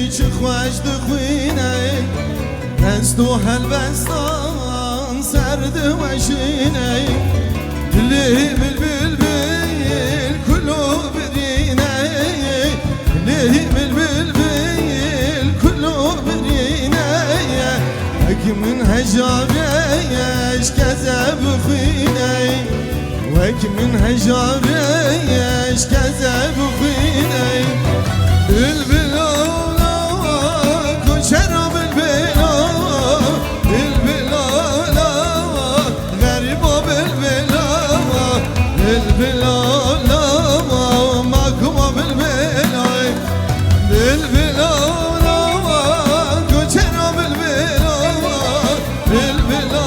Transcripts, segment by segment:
چه خوش دخوینه دست و هلبستان سرد وشینه دلی بالبلبل کلو برینه دلی بالبلبل کلو برینه اگه من هجابش کذب خوینه وك من هجابيش كذب خويني البلا كشرب البلا البلا غريب بالبلا البلا ماكو بالبلا البلا كشرب البلا البلا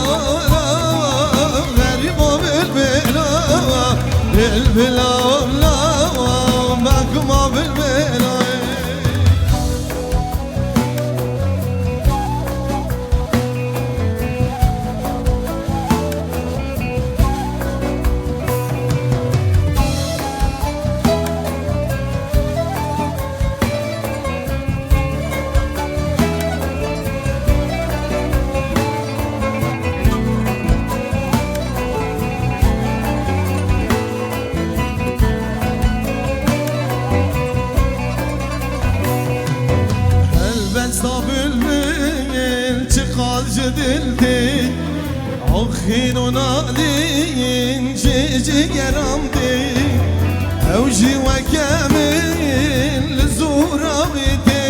غريب بالبلا البلا لا معكم بالبلا جدلتي عخين ونالين جيجي قرمتي اوجي وكامل لزوراويتي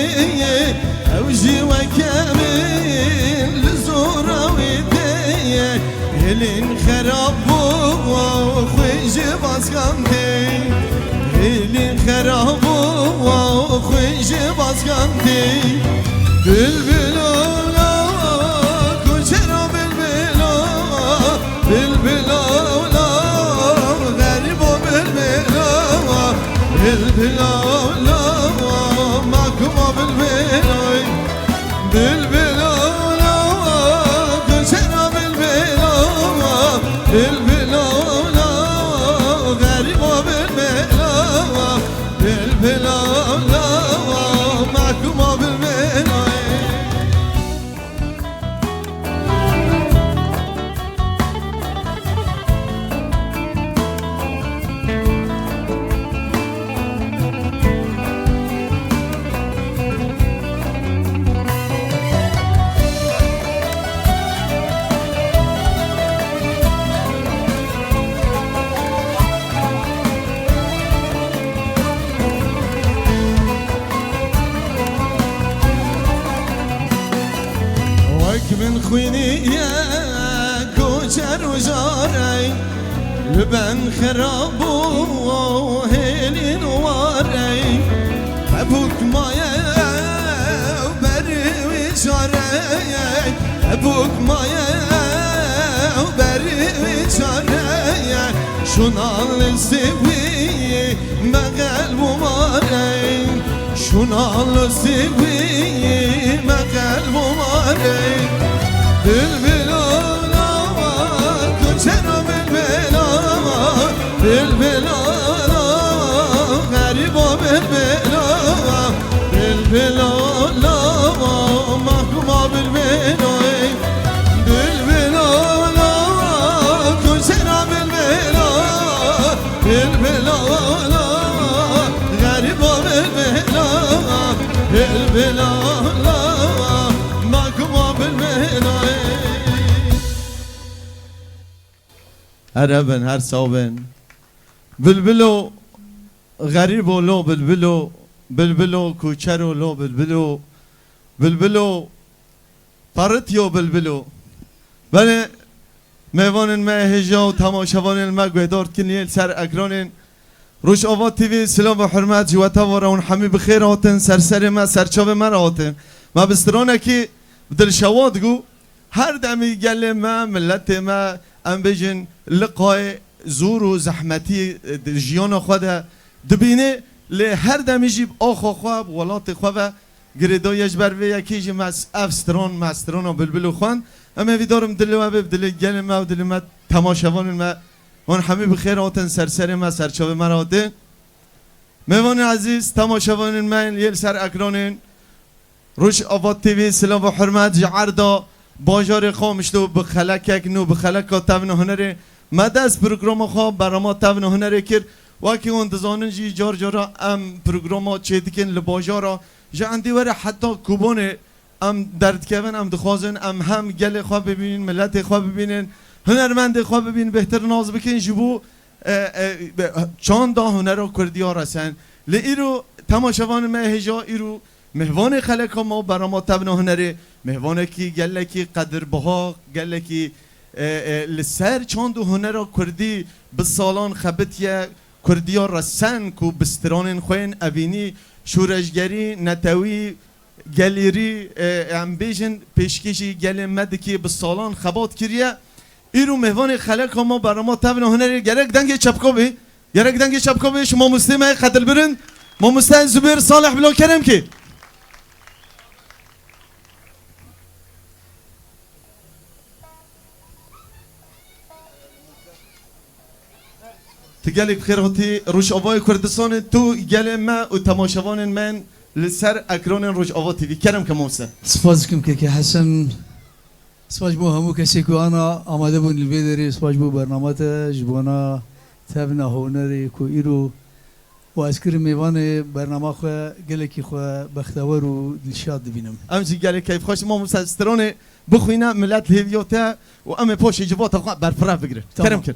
اوجي وكامل لزوراويتي هلين خرابو وخويجي باسكانتي هلين خرابو وخويجي باسكانتي بالبلو بالبلا لا غريب بالبلا بالبلا لا معكم بالبلا بالبلا لا كشنا بالبلا بالبلا لا غريب بالبلا بالبلا لا معكم بالبلا من خويني يا كوشر وجاري لبن خرابو هيلي نواري ابوك مايا وبري وجاري ابوك مايا وبري وجاري شنال سوي مقلب ماري شنال سوي مقلب ماري بالبلا لا كشنا بالبلا بالبلا لا غريب بالبلا بالبلا لا محكوم بالبلا بالبلا لا كشنا بالبلا بالبلا لا غريب بالبلا بالبلا لا هربن هر صابن بلبلو غريب لو بلبلو بلبلو کوچرو لو بلبلو بلبلو پارتیو بلبلو بله میوان ما هجا و تماشاوان ما گویدارد کنیل سر اکران روش آواد تیوی سلام و حرمت جوتا و رون حمی بخیر آتن سر ما سرچاو ما آتن ما بسترانه که بدل شواد گو هر دمی گله ما ملت ما ام بجن لقای زور و زحمتی جیان خود دبینه لی هر دمی جیب آخو خواب ولات خواب گریدو یجبر و یکی جی مس افستران مستران و بلبلو خوان اما ویدارم دل و دل گل ما و دل ما تماشاوان ما اون همه بخیر آتن سر ما سرچاو مرا آتن میوان عزیز تماشاوان من یل سر اکرانین روش آباد تیوی سلام و حرمت جعردا باجار خامشتو بخلک نو بخلک تاون هنری مدرس پروگرام خواب برام تاون هنری کرد وکی اون دزانن جی جار جارا ام پروگرام چه دیکن لباجارا جا اندی وره حتی کوبونه ام درد کردن ام دخوازن ام هم گل خواب ببینین ملت خواب ببینین هنرمند خواب ببینین بهتر ناز بکن جبو چند دا هنر و کردی ها رسن ایرو تماشاوان مهجا ایرو مهوان خلق ما برای ما تبن هنری مهوان کی گله کی قدر بها گله کی لسر چند هنر کردی به سالان خبتیه کردی ها رسن کو بستران خوین اوینی شورشگری نتوی گلیری امبیجن پیشکشی گل مدکی به سالان خبات کریه ایرو مهوان خلق ما برای ما تبن هنری گرک دنگ چپکوبی گرک دنگ چپکوبی شما مسلمه قتل برن ما مستن زبیر صالح بلا کرم کی تقالك بخير هوتي روش أبوي كردستان تو قال ما وتماشاوان من لسر أكرون روش أبوي تي في كرم كموسى سپاسكم كي حسن سپاس بو همو کسی که آنا آماده بون البیدری سپاس بو برنامه جبونا تابنا هونری کو ایرو و از کر میوان برنامه خو گله کی خو بختور و دلشاد بینم امزی قالك كيف خوش ما موسى استروني بخوينا ملات هيفيوتا وأم بوش جبوتا برفراف بقري كرم كر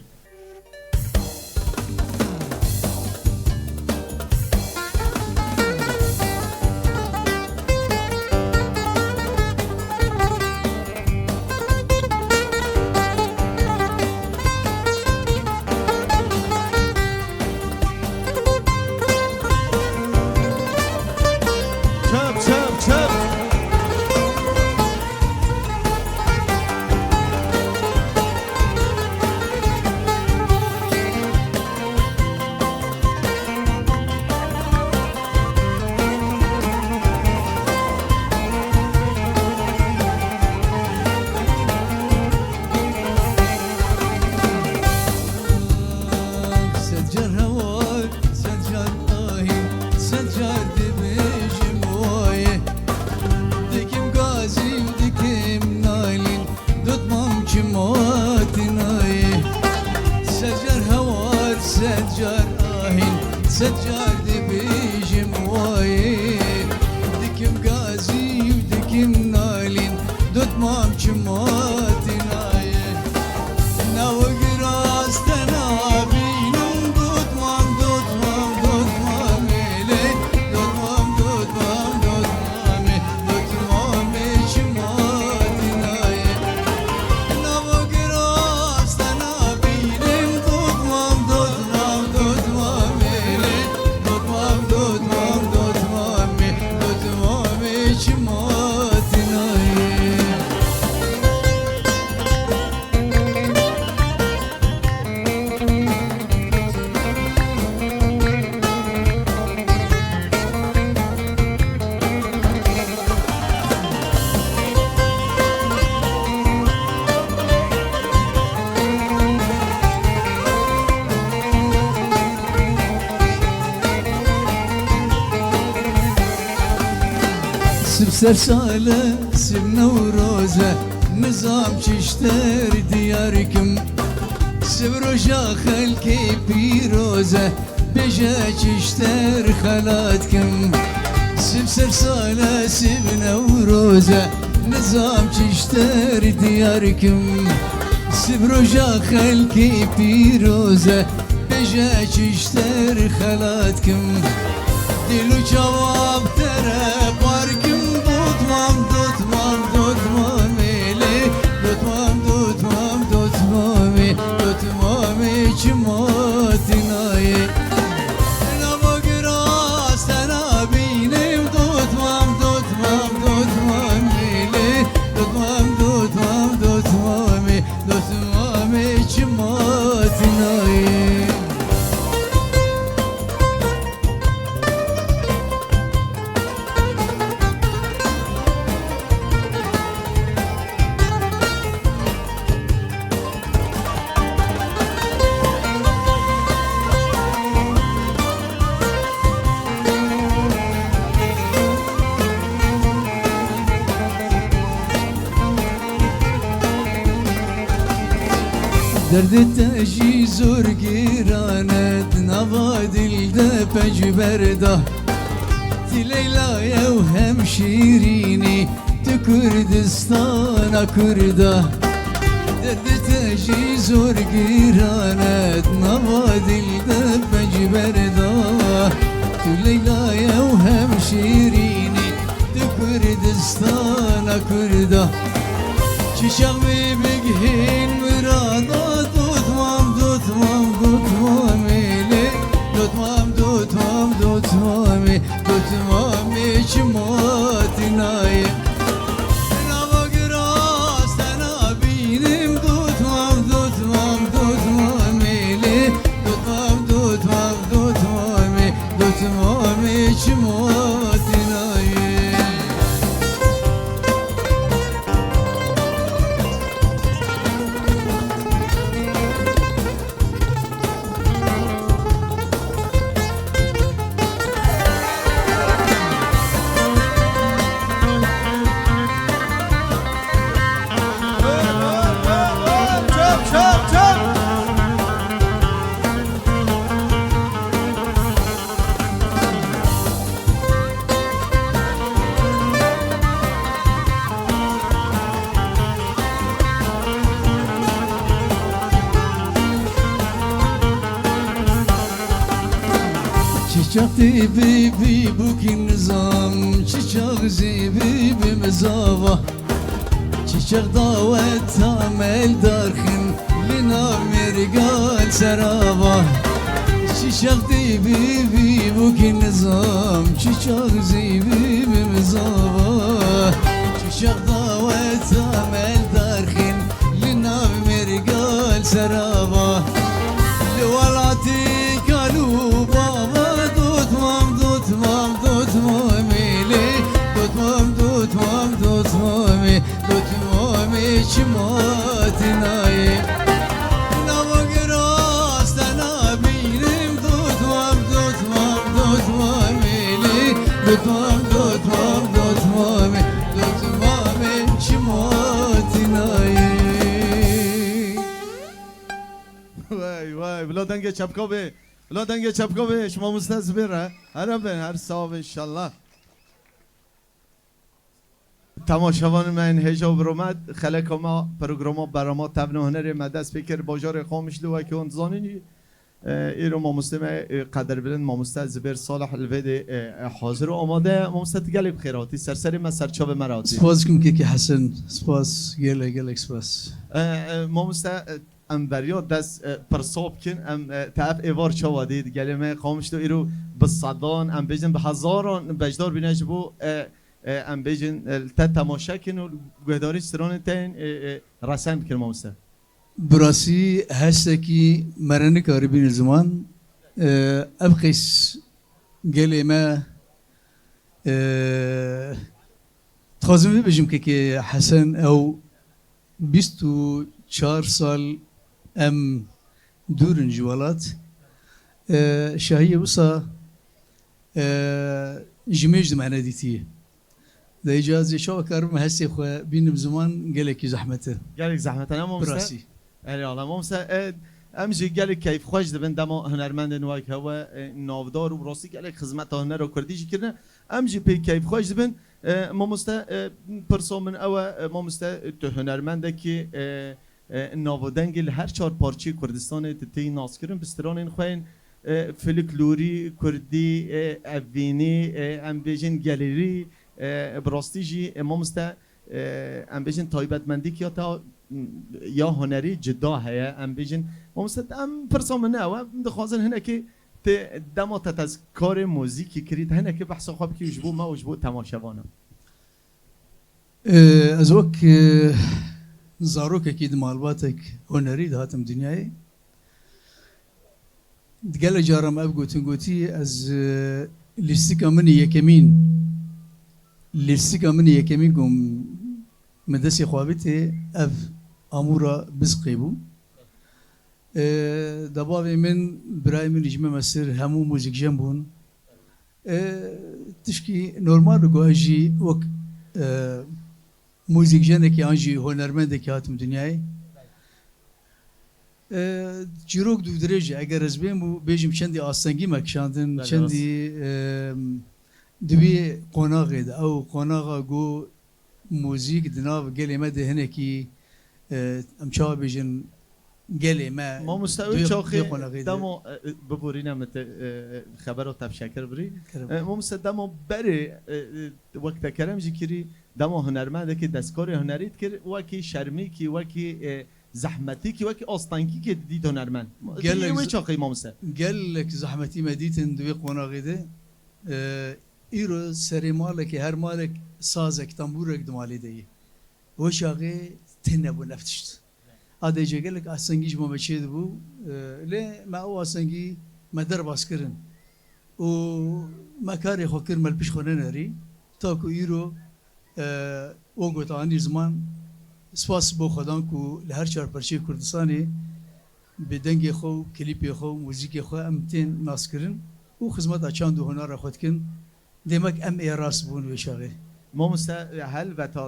سجار دبيجم واي دكم غازي ودكم نالين دوت مام جماتي ناي ناو غراس تنابينم دوت مام لي دوت مام جماتي ناي ناو غراس تنابينم دوت مام سر ساله سب نوروزه نظام چشتر دیارکم سب روشا خلکی پیروزه بجا چشتر خلاتکم سب سر ساله سب نوروزه نظام چشتر دیارکم سب روشا خلکی پیروزه بجا چشتر خلاتکم دلو جواب تره بارکم درد تجی زور گیراند نوا دل ده پنج برده تی لیلای و هم شیرینی تو کردستان کرده درد تجی زور گیراند نوا دل ده پنج برده تو لیلای و هم شیرینی تو کردستان کرده چشم بگهین مرادا دوتمام دوتمام دوتمامی دوتمام دوتمام دوتمامی دوتمامی چماتی نایی نوا گراست نبینیم دوتمام دوتمام دوتمامی دوتمام دوتمام دوتمامی دوتمامی چماتی نایی Çiçek bibi bugün nizam Çiçek zibi mezava Çiçek davet amel darkın Lina mergal serava Çiçek bibi bugün nizam Çiçek zibi mezava Çiçek davet amel darkın Lina mergal serava Livalati kalu baba Tutmam tutmam tutmamili Tutmam tutmam tutmami Tutmami çimatinayi Nava girastan abinim Tutmam tutmam tutmamili Tutmam tutmam tutmami Tutmami çimatinayi وای وای بلا دنگ چپکا به بلا دنگ چپکا به شما مستزبر هر به هر صاحب انشالله تماشاوان من هجاب رومد خلق ما پروگرام برما تبن هنر مدرس فکر باجار خامش لو که اون زانینی ایرو ما مسلم قدر بلند ما مستزبر صالح الوید حاضر و آماده ما مستد گلی بخیراتی سرسری ما سرچاب مراتی سپاس کم که حسن سپاس گله سپاس ما مستد ام بریاد دست پرساب کن ام تعب ایوار چوادید گلمه خامش تو ایرو بصدان ام بیجن به هزاران بجدار بینش بو ام بیجن تا تماشا کن و گهداری سران تین رسم بکن مامسته براسی هست کی مرنه کاری بین زمان ابقیس گلمه تخازم بيجم كي حسن او 24 سال ام دورن جوالات شهية وصا جميج معنا ديتي ده إجازة شو كارم هسي خو بين بزمان قالك زحمته قالك زحمته انا مامسته براسي اهلا والله مامسته امجي قالك كيف خوش دبن دما هنرمند نواك هوا نافدار و براسي قالك خدمت هنر و كرديجي كرنا امجي بي كيف خوش دبن مامسته پرسو من او مامسته تو هنرمنده که ناودنگل هر چهار پارچه کردستان تی ناس کردن بستران این خوین فلکلوری کردی اوینی ام بیجن گالری براستیجی مامسته ام بیجن تایبتمندی که یا هنری جدا هیا ام بیجن مامسته ام پرسو من او دخوازن هنه که دما تذکار موزیکی کرید هنه که بحث خواب که وجبو ما وجبو تماشاوانه از وقت زاروك اكيد مالباتك هنري هاتم دنياي تقال جارم ابقو تنقوتي از لستيكا مني يكمين لستيكا مني يكمين قوم مدسي خوابتي اف امورا بزقيبو دبابي من براي من جمع مسير همو موزيك جنبون تشكي نورمال رقو اجي وك موزیک جنه که آنجی هنرمنده که هاتم دنیای جیروک دو درجه اگر از بیم و بیجیم چندی آسنگی مکشاندن چندی دوی قناغی ده او قناغا گو موزیک دناو گلی ما دهنه کی امچا بیجن گلی ما مستوی چاخی دمو ببورینم خبر و تفشکر بری ما مستوی دمو بری وقت کرم جیکری دمو هنرمنده که دستکار هنریت کرد وکی شرمی کی وکی زحمتی کی وکی آستانکی که دید هنرمند گل چاخی ما مستوی گلک زحمتی مدیتن دوی قناغی ده ایرو سری مالک هر مالک سازک تنبورک دمالی دی و شاقی تنه بو نفتشت آده جگلک آسنگیش ما بچید بو لی ما او آسنگی مدر باس کرن و مکاری خو کرمل پیش خونه نری تاکو ایرو او گوتانی زمان سپاس بو خدان کو لهر چهار پرچه کردستانی بدنگ خو کلیپی خو موزیک خو امتین ناس کرن و خدمت اچاند و هنر خود کن demek em eras bun ve şağı. ماموسا هل و تا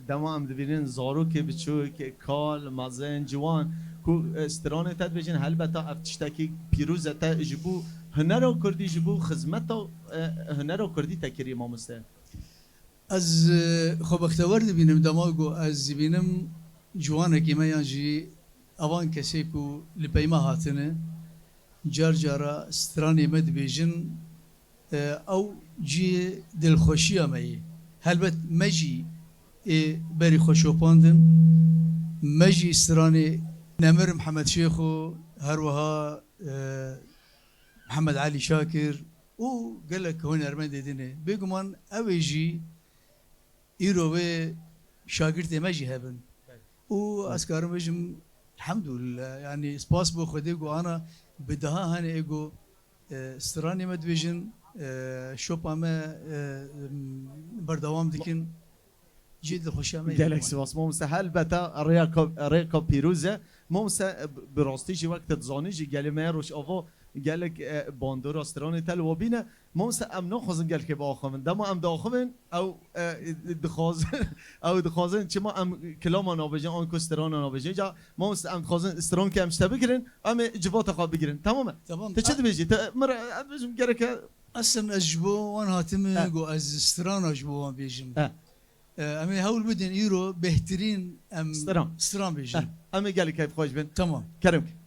دما ام دبیرین زارو که بچو که کال مازن جوان کو استرانه تد بجن هل و تا افتشتکی پیروز تا جبو هنر و کردی جبو خدمت و هنر و کردی تکری ماموسا از خب اختبار دبینم دماغو از دبینم جوانه که ما یانجی اوان کسی کو لپیما هاتنه جار جارا استرانه مد بجن او جی دلخوشی امی هلبت مجی بری خوشوپاندم مجی استرانی نمر محمد شیخو هروها محمد علي شاكر و قال لك هون ارمن دينه بيقومان اويجي ايروي شاگرد مجي هبن و اسكارم بجم الحمد لله يعني سباس بو خديقو انا بدها هاني ايجو استراني مدويجن شوبا ما بردوام دكين جد خوشامه جالكسي واس مو مسهل بتا ريكا بيروزه مو براستي جي وقت تزاني جي قال ما روش اوفو قالك باندور استراني تل وبينا مو ام نخوزن قال كي باخمن دما ام داخمن او دخوازن او دخوازن چما ام كلام انا بجن ان كستران انا بجن جا مو ام خوازن استران كم شتبكرن ام جبات خا بگيرن تمام تشد بيجي مر بجم قالك اصلا اجبو وانا هاتم جو از استران اجبو بيجم امي هول بدن ايرو بهترين ام استران بيجم امي قال كيف خوش بن تمام كرمك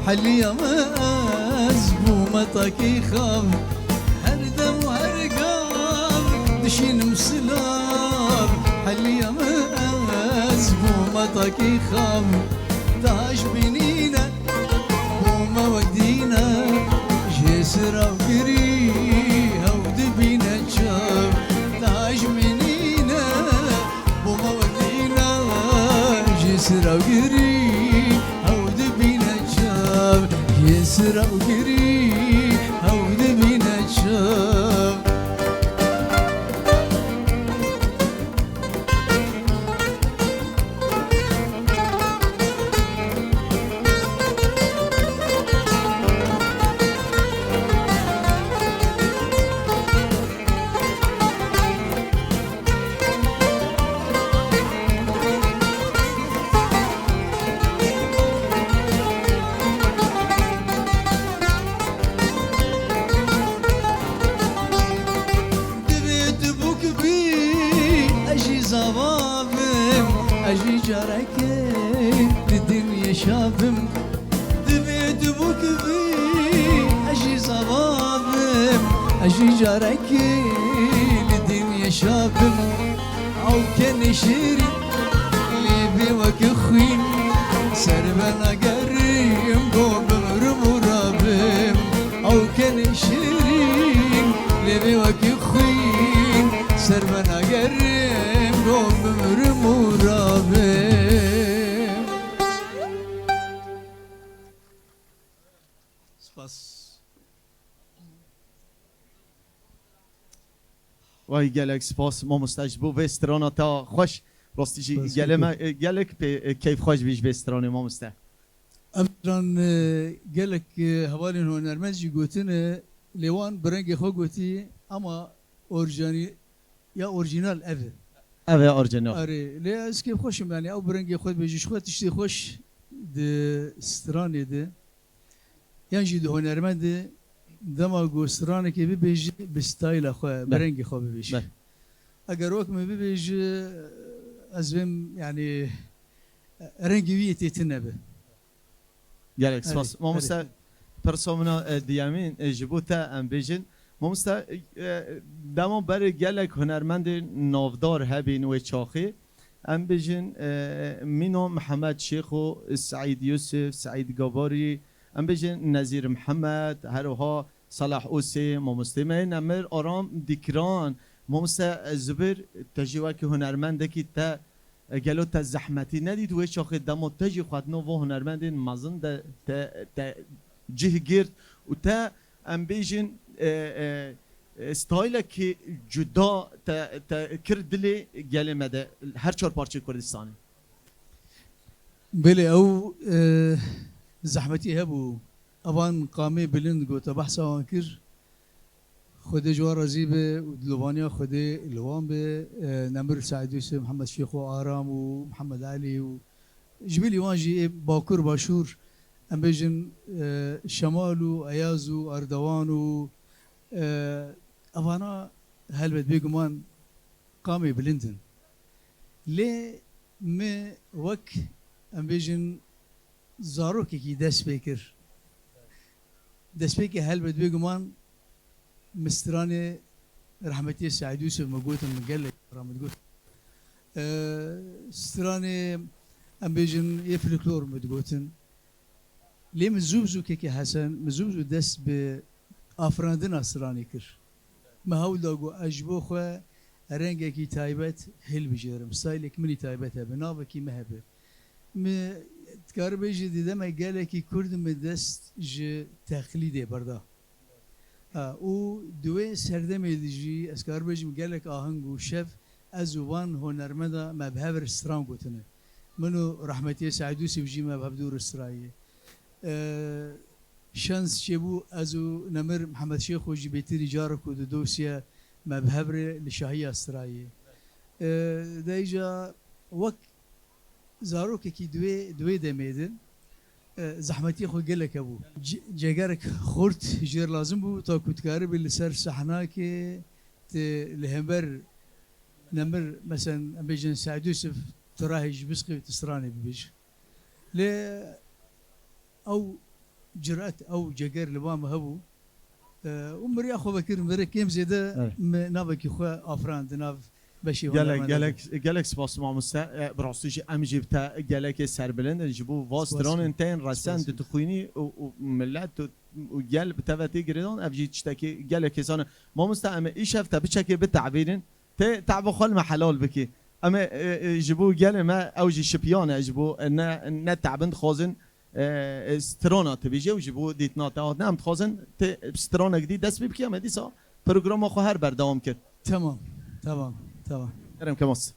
حلي ماز بومتك خام هردم وهرقام دشين مسلام حلي ماز بومتك خام تاج بنينا بوما ودينا جسر وقري هود بينا شام تاج بنينا بوما ودينا جسر وقري هود بينا شام جسر وقري هود بينا شام اجي جاركي للدنيا شابم دبيت بوك بي اجي صبابم اجي جاركي للدنيا شابم او كان شيري لي بوك خوين سربنا قريم قوم رمرابم او كان شيرين لي بوك خوين سربنا قريم قوم رمرابم وای گلک سپاس ما مستجبو به استرانا تا خوش راستیجی گلک به کیف خوش بیش به استرانه ما مسته امران گلک حوالین هنرمندی گوتن لیوان برنگ خو گوتی اما اورجانی یا اورجینال اوه اورجینال آره لی از که خوشم یعنی او برنگ خود بیجش خود تشتی خوش ده استرانه ده یعنی جد هنرمند دما گوسترانه که بیجی بستایل خواه برنگ خواه بیجی اگر وقت می بیجی از بیم یعنی رنگی ویتی تنبه گلک سپاس ما مسته پرسومنا دیامین جبوتا ام بیجن ما مسته دما بر گلک هنرمند نافدار هبین و چاخی ام بیجن مینو محمد شیخ و سعید یوسف سعید گاباری ام بیجن نظیر محمد هروها صلاح اوسی ما مستمعین امر آرام دیکران ما مسته زبر تجیوه که هنرمنده که تا گلو تا زحمتی ندید و چاخی دما تجی خود نو و هنرمند مزن تا جه گرد و تا ام بیجن استایل که جدا تا کردلی گلی مده هر چهار پارچه کردستانی بله او زحمتی هبو اوان قامه بلند گوتا بحثا وانکر خود جوار زیبه و دلوانیا خود لوان به نمر سعید یوسف محمد شیخ و آرام و محمد علی و جبیلی وانجی باکر باشور ام بیجن شمال و ایاز و اردوان و اوانا هلبت بيقمان قامي بلندن لي ما وك ام بيجن زاروكي كي داس بيكر داس بيكي هلبت بيقمان مستراني رحمتي سعيد يوسف موجود من قال رحمة قلت ستراني ام بيجن يفلكلور مدقوتن لي مزوبزو كيكي حسن مزوبزو داس بافراندنا ستراني كر ما هو لوگو اجبو خو رنگه کی تایبت هل بجرم ستایلک منی تایبت هبه ناوه کی مهبه م تکار بیجی دیدم اگه کی کرد مدست ج تقلیده بردا او دوی سردم ایدجی اسکار بیجی مگلک آهنگو شف از وان هنرمندا مبهور استران گوتنه منو رحمتی سعید یوسف جی مبهب دور استرایه شانس شبو ازو نمر محمد شیخ و جبیتری جارك و دوسيا مبهبر لشاهية استرائية دايجا وك زاروك كي دوي دميدن زحمتي خو قلك ابو جاگرك خورت جير لازم بو تا كتكاري بالسر صحنا كي لهمبر نمر مثلا بيجن سعد يوسف تراهج بسقي تسراني بيج ل او جرأت أو جگر لبام هبو ومري أخو بكر مري كيم زيادة نابك يخوا أفراند ناف بشي جالك سپاس مامستا براستی ام جبتا جالك سربلند جبو واستران انتين رسن تخويني وملت وجال بتفتي جريدون افجي تشتكي جالك سان مامستا ام ايش هفته بشكل بالتعبيرين تعب خل محلال بكي اما جبو جال ما اوجي شبيان جبو ان تعبند خوزن استرانا تبيجي وجبو ديتنا تاعت نام خوزن استرانا جديد دست بكي ام ديسا برنامج خو هر بردام كد تمام كرم كمص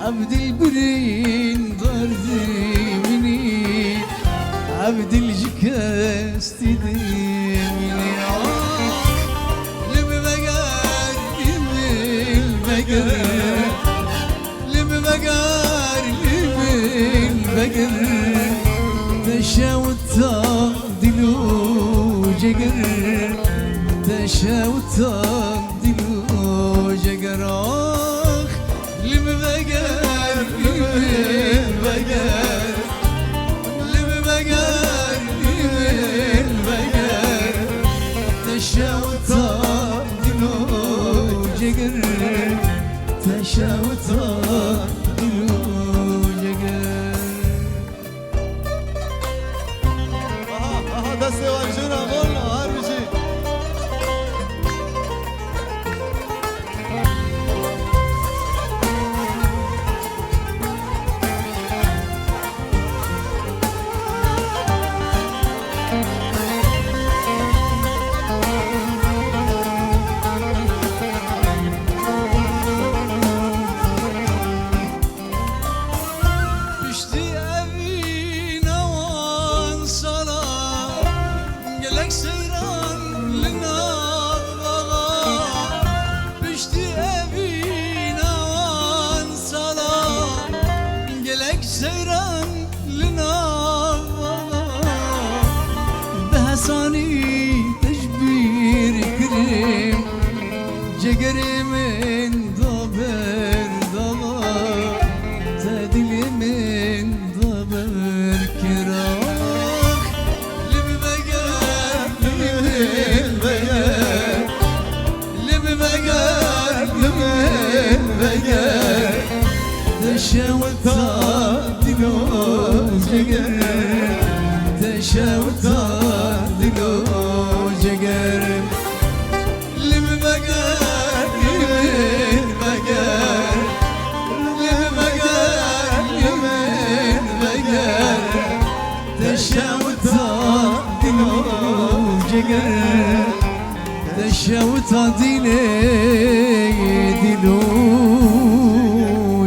عبد البرين ضردي مني عبد الجكاس تديني لم بقار لم بقار تشاوت دلو جقر تشاوت دلو جقر لم بقار تشاوت دلو جقر تشاوت دلو دست ورجونا قولنا هر بشي جگری من دابر داغا تدلی من دابر کراخ لب بگر لمن بقر تشاوتا دلو جگر تشاوتا دلو جگر لم بقر لمن بقر لم بقر لمن بقر تشاوتا دلو جگر تشاوتا دلو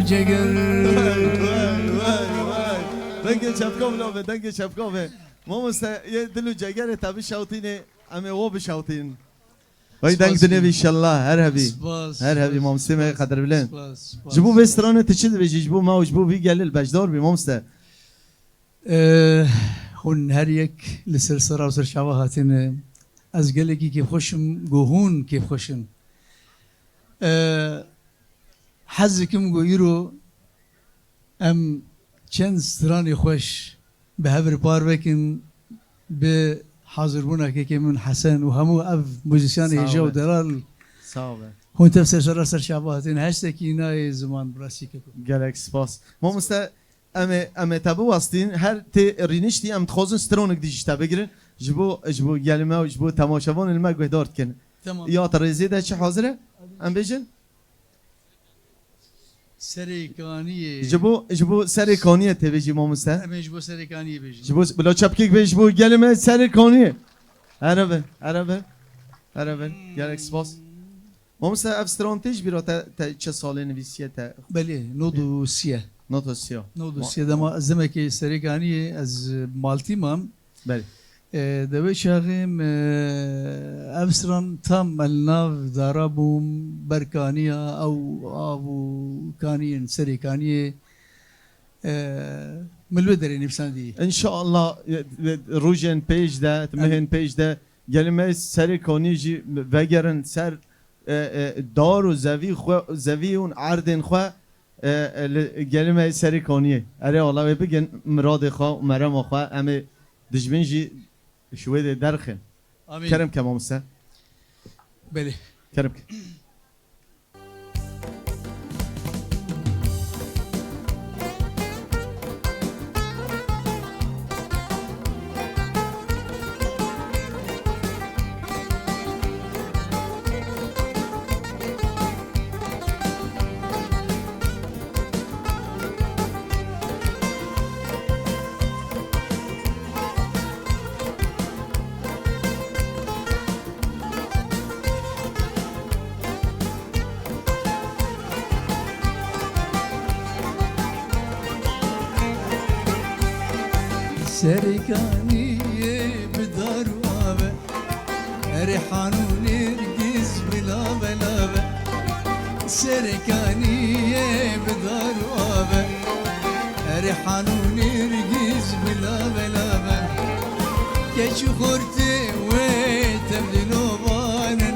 جگر دنگ شبکاو لابه دنگ شبکاوه ما یه دلو جگر تبی شوتینه امی او بشوتین وای دنگ دنیا بیشالله هر هبی مامسته قدر بلند جبو به استرانه تچید بجی جبو ما و جبو بی گلیل بجدار بی مامسته هون هر یک لسر سرا و سر شعبه هاتین از گلگی که خوشم گوهون که خوشم حزکم گویرو ام چند سترانی خوش به هفر پار بکن به حاضر بونا که من حسن و همو اف موزیسیان هجا و درال صعبه هون تفسر سر شعبه هاتین هشته که اینای زمان براسی که گلک سپاس ما مسته ام تبو واستین هر تی رینشتی ام تخوزن سترونک دیجتا بگیرن جبو گلمه و جبو تماشاوان المه گهدارد کنن تمام یا ترزیه ده چه حاضره ام بیجن سریکانیه جبو سر کانیه تی بیجی ما مسته امیش بو سریکانیه بیجی جبو بلا چپکیک بیج جبو گلمه سر کانیه عربه گلک سپاس ما مسته افسترانتیج بیرا تا چه ساله نویسیه تا بله نودو سیه نوتو سیا نودو سیه دما زمکی سریکانیه از مالتی مام بله دوی شاغیم افسران تام الناف دارابوم برکانیا او آبو کانین سریکانیه ملودری نفسان دی ان شاء الله روجن پیج ده مهن پیج ده گلمه سر کانی جی وگرن سر دار و زوی اون عردن خو گلمه سر کانیه اره الله بگن مراد خو مرام خو ام دجمن جی شويه درخن آمین كرم كمان مسا بله كرم سرکانیه بدار و آبه ریحان و نرگس بلا بلابه سرکانیه بدار و آبه ریحان و نرگس بلا بلابه کچو خورته و تبدیلو بانن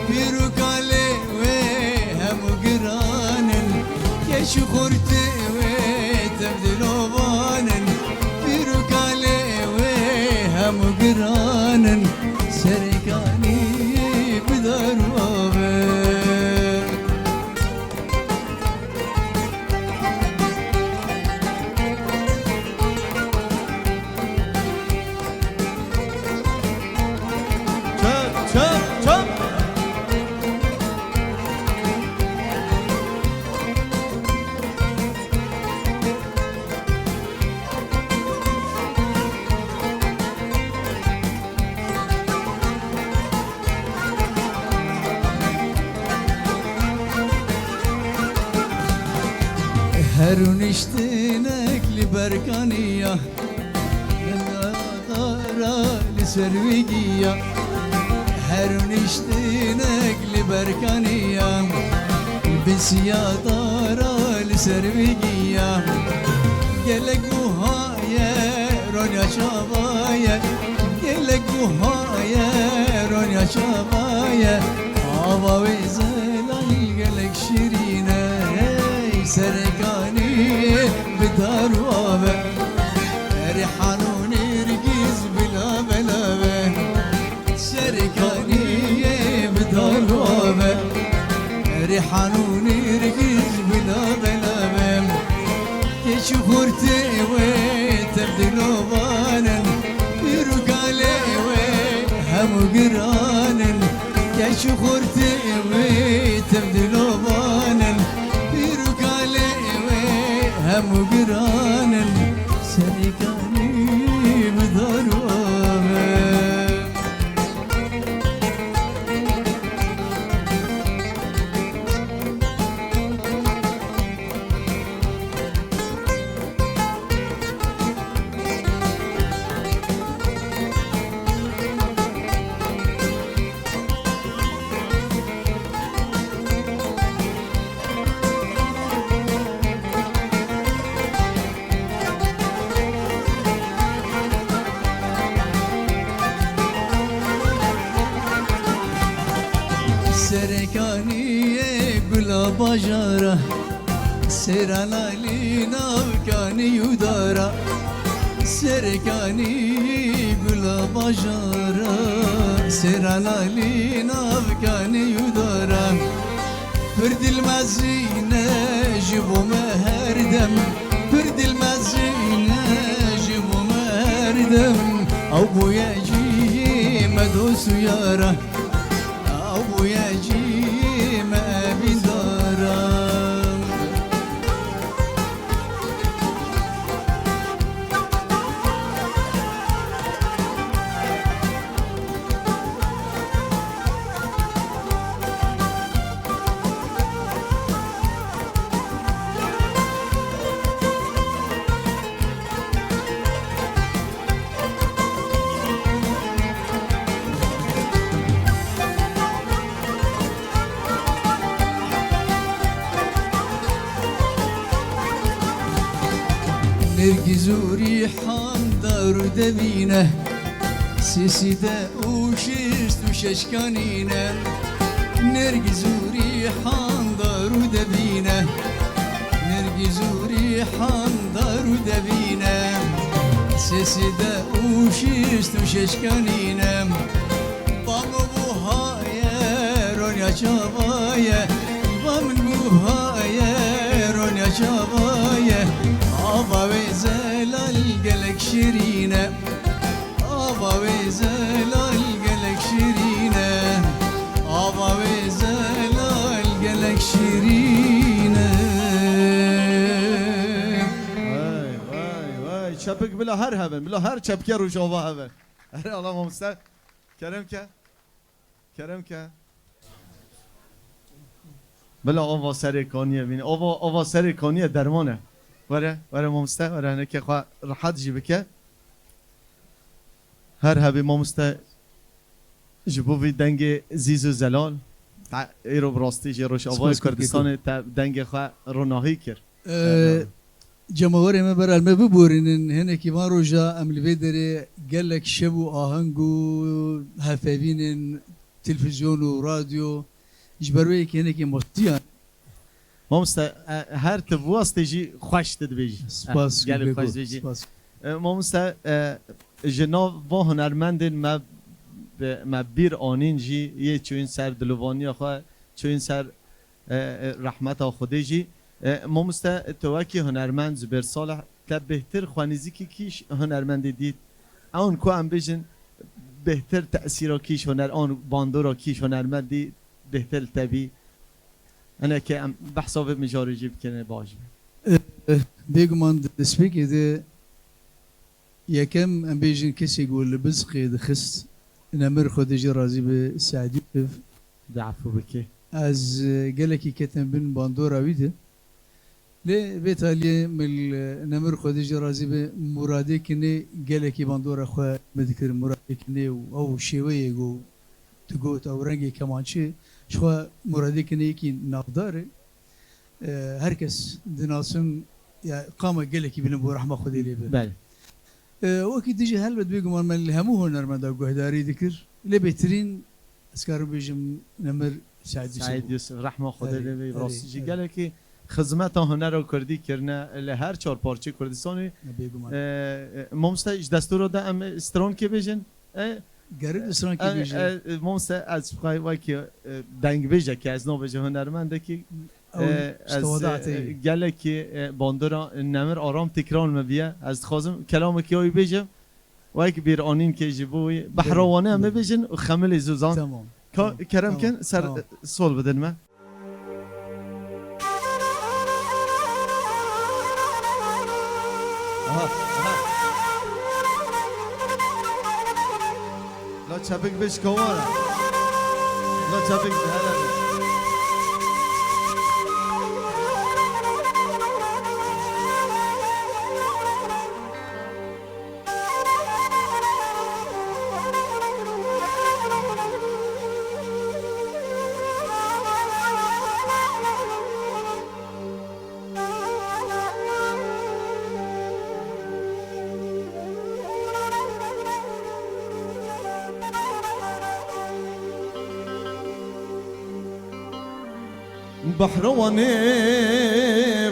بیرو کاله و همو گرانن کچو خورته و تبدیلو بانن مقرانا سرقاني بدروبه çap هرون اشتنك لبركانية دارا لسرويجية هرون اشتنك لبركانية بسيا دارا لسرويجية قلق وهايا رونيا شابايا قلق وهايا رونيا شابايا عبا وزلال قلق شيرينة سرقاني بدار وابا ريحان ونرقز بلا بلا سرقاني بدار وابا ريحانوني ركز بلا بلابم كيشو خورتي وتبدلو بانن يرقالي وهمو قرانن كيشو خورتي وتبدلو بانن يرقالي وهمو قرانن سريكاني بدارو سرکانیه گلا باجارا سران علی ناوکانی یودارا سرکانی گلا باجارا سران علی ناوکانی یودارا فرد المزینه جبو مهردم فرد المزینه جبو مهردم او بویا جی مدوسو یارا ويا جيم أبي دارم نرجز ريحان دار دبينه سيسي دا وشيست وششكانينه نرجز ريحان دار دبينه نرجز ريحان دار دبينه سيسي دا وشيست وششكانينه بامو بوهايا رونيا شابايا بامن بوهايا رونيا شابايا آبا وزلال قلق شيرينة آبا وزلال قلق شيرينة آبا وزلال قلق شيرينة وای چپک بلا هر هبن بلا هر چپکه روش آوا هبن اره الله مستر کرم که بلا آوا سرکانیه بین آوا سرکانیه درمانه وره مامسته وره هنکه خواه راحت جی بکه هر هبی مامسته جبوی دنگ زیز و زلال ایرو براستی جی روش آوای کردستان دنگ خواه روناهی کرد جماهیر ما بر علمه ببورینن هنه که ما روژا عملی داره گلک شب و آهنگ و هفوینن تلفزیون و رادیو اجبروی که هنه که مستیان مامسته هر تبواست جی خوش تد بیجی سپاس گل خوش بیجی مامسته جناب و هنرمندن ما بیر آنین جی یه چوین سر دلوانی خواه چوین سر رحمت خودی جی مامسته توکی هنرمند زبر صالح تا بهتر خوانیزی که کیش هنرمند دید اون کو هم بیجن بهتر تأثیر کیش هنر آن باندورا کیش هنرمند دید بهتر تبی أنا كأم بحسب مجاري جيب كنا باجي. بيجمان دسبيك إذا يا كم أم بيجن كسي يقول بزقي دخست نمر خديجي رازي بسعدي دعفو بكي. از قالك كتن بن باندورا ويده. ليه بيتالي من نمر خديجي رازي بمرادي كني قالك باندورا خو مذكر مرادي كني أو شوية جو تقول أو رنجي كمان شيء. شو مرادي كني كي نقدر هركس دناسم يا قام قالك بن ابو رحمه خذي لي بله وكي تجي هل بتبيقوا من اللي همو هنر ما داقو هداري ذكر اللي بيترين اسكارو بيجم نمر سعيد يوسف رحمه خذي لي براس جي قالك خدمت هنر و کردی کرنه لهر چهار پارچه کردستانی ممسته دستور ده ام استرون که بجن گرد اسران کی بیجه موسى از بخوای وکی دنگ بیجه که از نو بیجه هنرمنده که از گله که باندرا نمر آرام تکرار مبیه از خازم کلام که هایی بیجه وکی بیر آنین که جبوی بحروانه هم بیجن و خمل زوزان تمام کرم کن سر سول بدن ما لا تشابك بيش كوانا لا تشابك بهلا بحرواني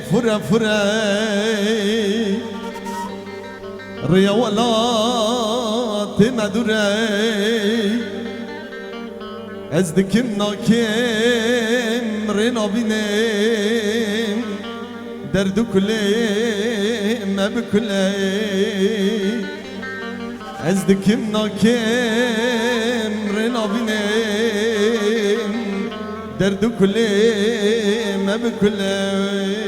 فرا فرا ريا ولا تمدري ازدكم ناكم رينا بينم درد كلي ما بكلي ازدكم ناكم رينا بينم درد كلي ما بكلي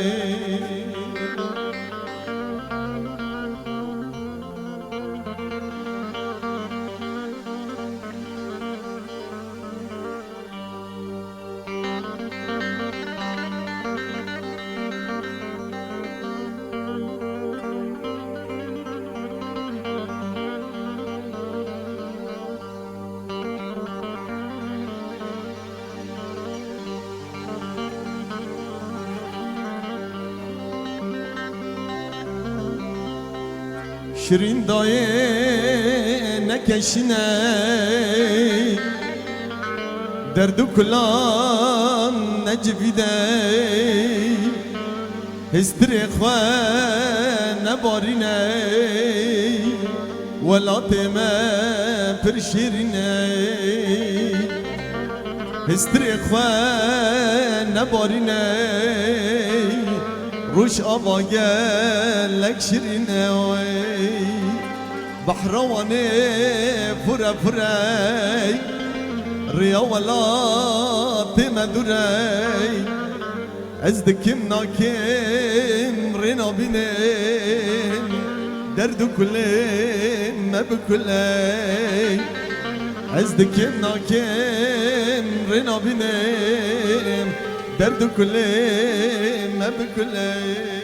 شیرین دایه نکشینه درد و کلام نجویده هستری خواه نبارینه ولات ما پر شیرینه هستری خواه نبارینه روش آواگه لک شیرینه بحرواني فرا فراي ريا ولا تمدري ازدكم ناكم رينا بينين درد كلي ما بكلي ازدكم ناكم رينا بينين درد كلي ما بكلي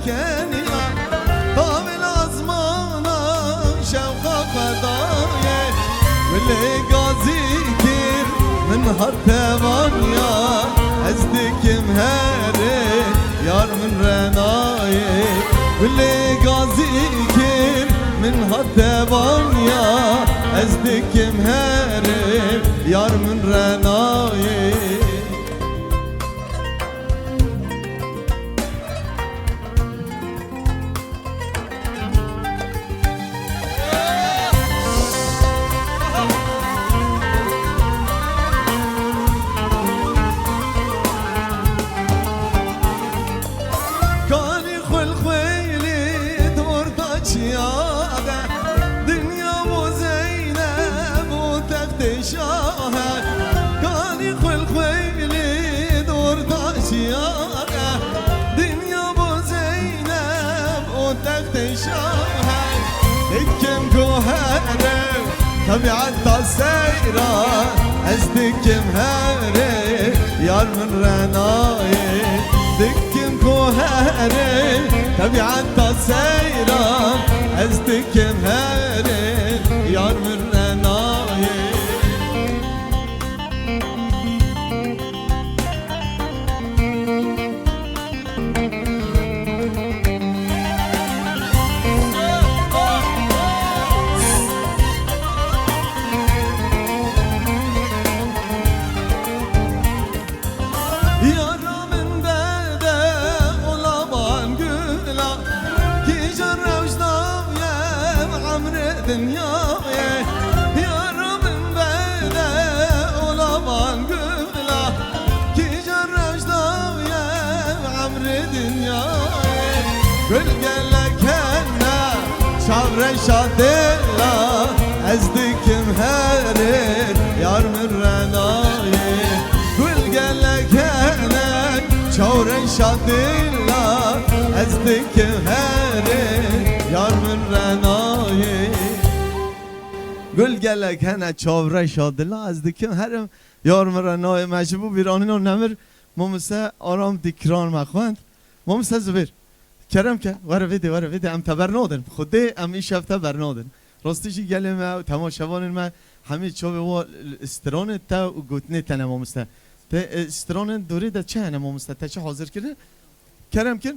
كانيا طاب الأزمانة شوقة خدايا واللي قازي كير من هالتمانيا أزدك مهاري يار من رنايا واللي قازي كير من هالتمانيا أزدك مهاري يار من رنايا دكم جوهرة طبيعة السيرة أزدك مهارة يار من رناية دكم كوهري طبيعة سيران أزدكم هري يار من رناي dünyaya yarımın böyle olaman gülla ki cerrajda ya amri dünyaya gölgele kenne şavre şadilla ezdikim herir yar mürrenaye gölgele kenne şavre şadilla ezdikim herir yar mürrenaye گل گلک هنه چاوره شادلا از دکم هرم یار مرا نای مجبو بیرانین و نمر ممسه آرام دیکران مخوند ممسه زبیر کرم که وره ویده ام تبر نادن خوده ام این شب تبر نادن راستیشی گلیم و تماشوان ما همه چوبه و استران تا و گوتنه تنه ممسته تا استران دوری ده چه هنه ممسته تا چه حاضر کرده کرم کن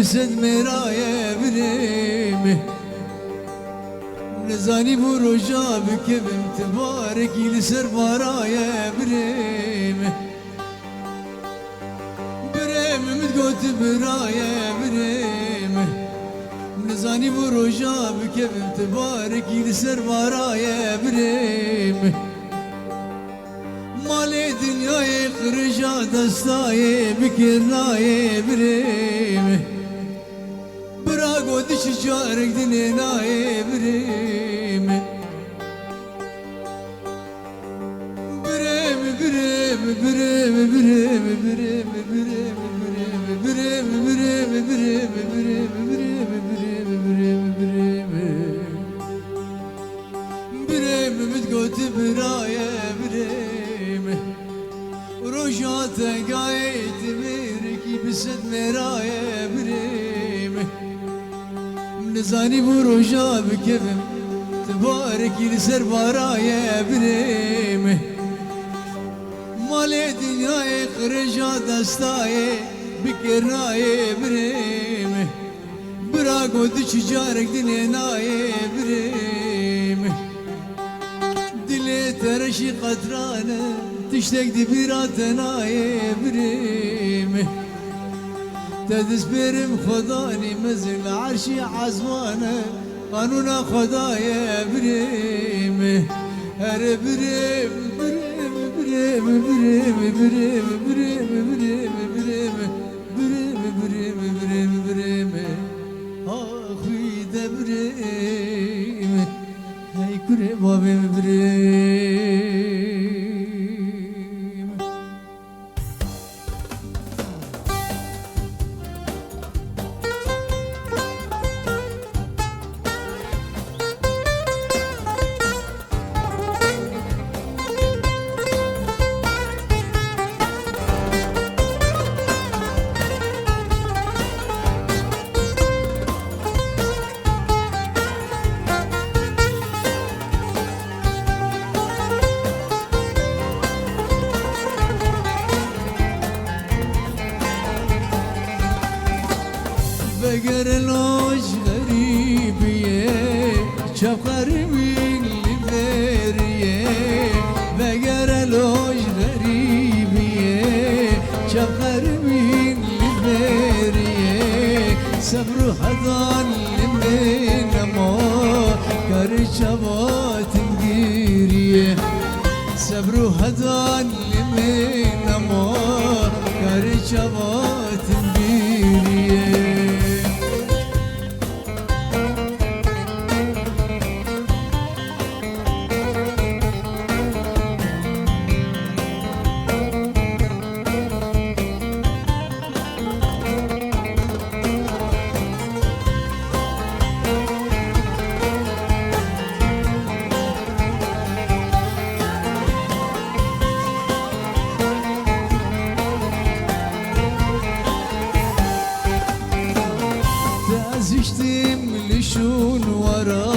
بسد مرايا بريمي نزاني بروجا بكبم تباركي لسر مرايا بريمي بريمي متقوت برايا بريمي نزاني بروجا بكبم تباركي لسر مرايا بريمي مالي دنياي خرجا دستاي بكرناي بريمي براغو دش جارك دنيناي بريمي بريمي بريمي بريمي بريمي بريمي بريمي بريمي بريمي بريمي بريمي بريمي بريمي بريمي بريمي متقوت برايا بريمي روجات قايت ميركي بسد مرايا بريمي نزاني بروجا بكبم تباركي لسر برايا بريمي مالي دنياي خرجا دستاي بكراي بريمي براغو دش جارك دنيناي بريمي دلي ترشي قدرانه تشتاق دي بيراتناي بريمي تدس برم خداني مزل عرشي عزمانه قانونا خدايا بريمي هر بريم بريم بريم بريم بريم بريم بريم بريم بريم بريم بريم بريم اخوي ده بريم هاي كريم بابي بريم وقرلوش غريبية شاف قريبين لبرية وقرلوش غريبية شاف قريبين لبرية صبروا حضان لمن ما كار شبات مديرية صبروا حضان لمن ما كار شبات مديرية تازشتم لشون ورا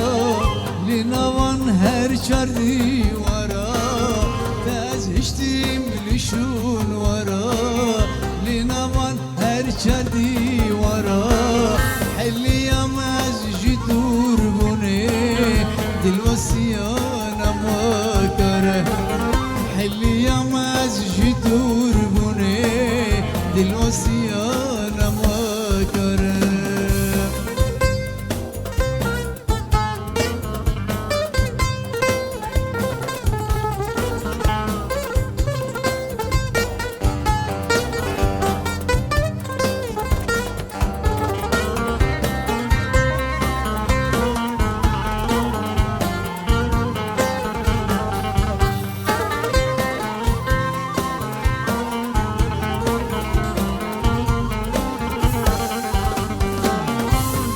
لنوان هر چردی ورا تازشتم لشون ورا لنوان هر چردی ورا حلیم از جدور بونه دل وسیانا ما کره حلیم از جدور بونه دل وسیانا ما کره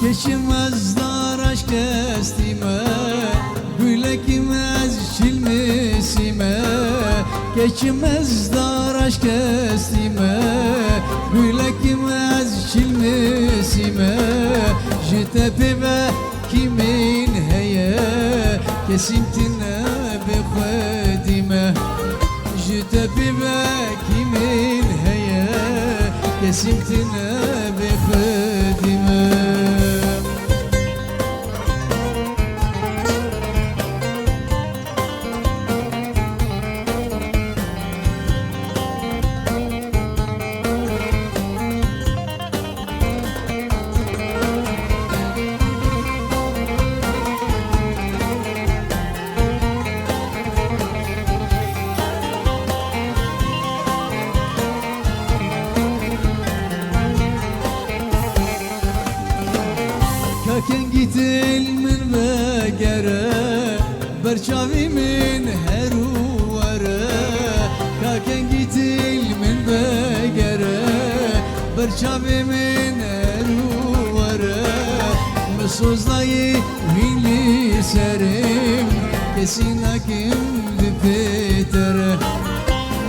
Geçmez dar aşk estime Gülekmez çilmesime Geçmez dar aşk estime Gülekmez çilmesime Jitepe ve kimin heye Kesimtine bekledime Jitepe ve kimin heye Kesimtine bekledime Kaken gitil min vegere Berçavi min heru vere Kaken gitil min vegere Berçavi min heru vere Mesuzlayı vinli serim Kesin hakim dipetere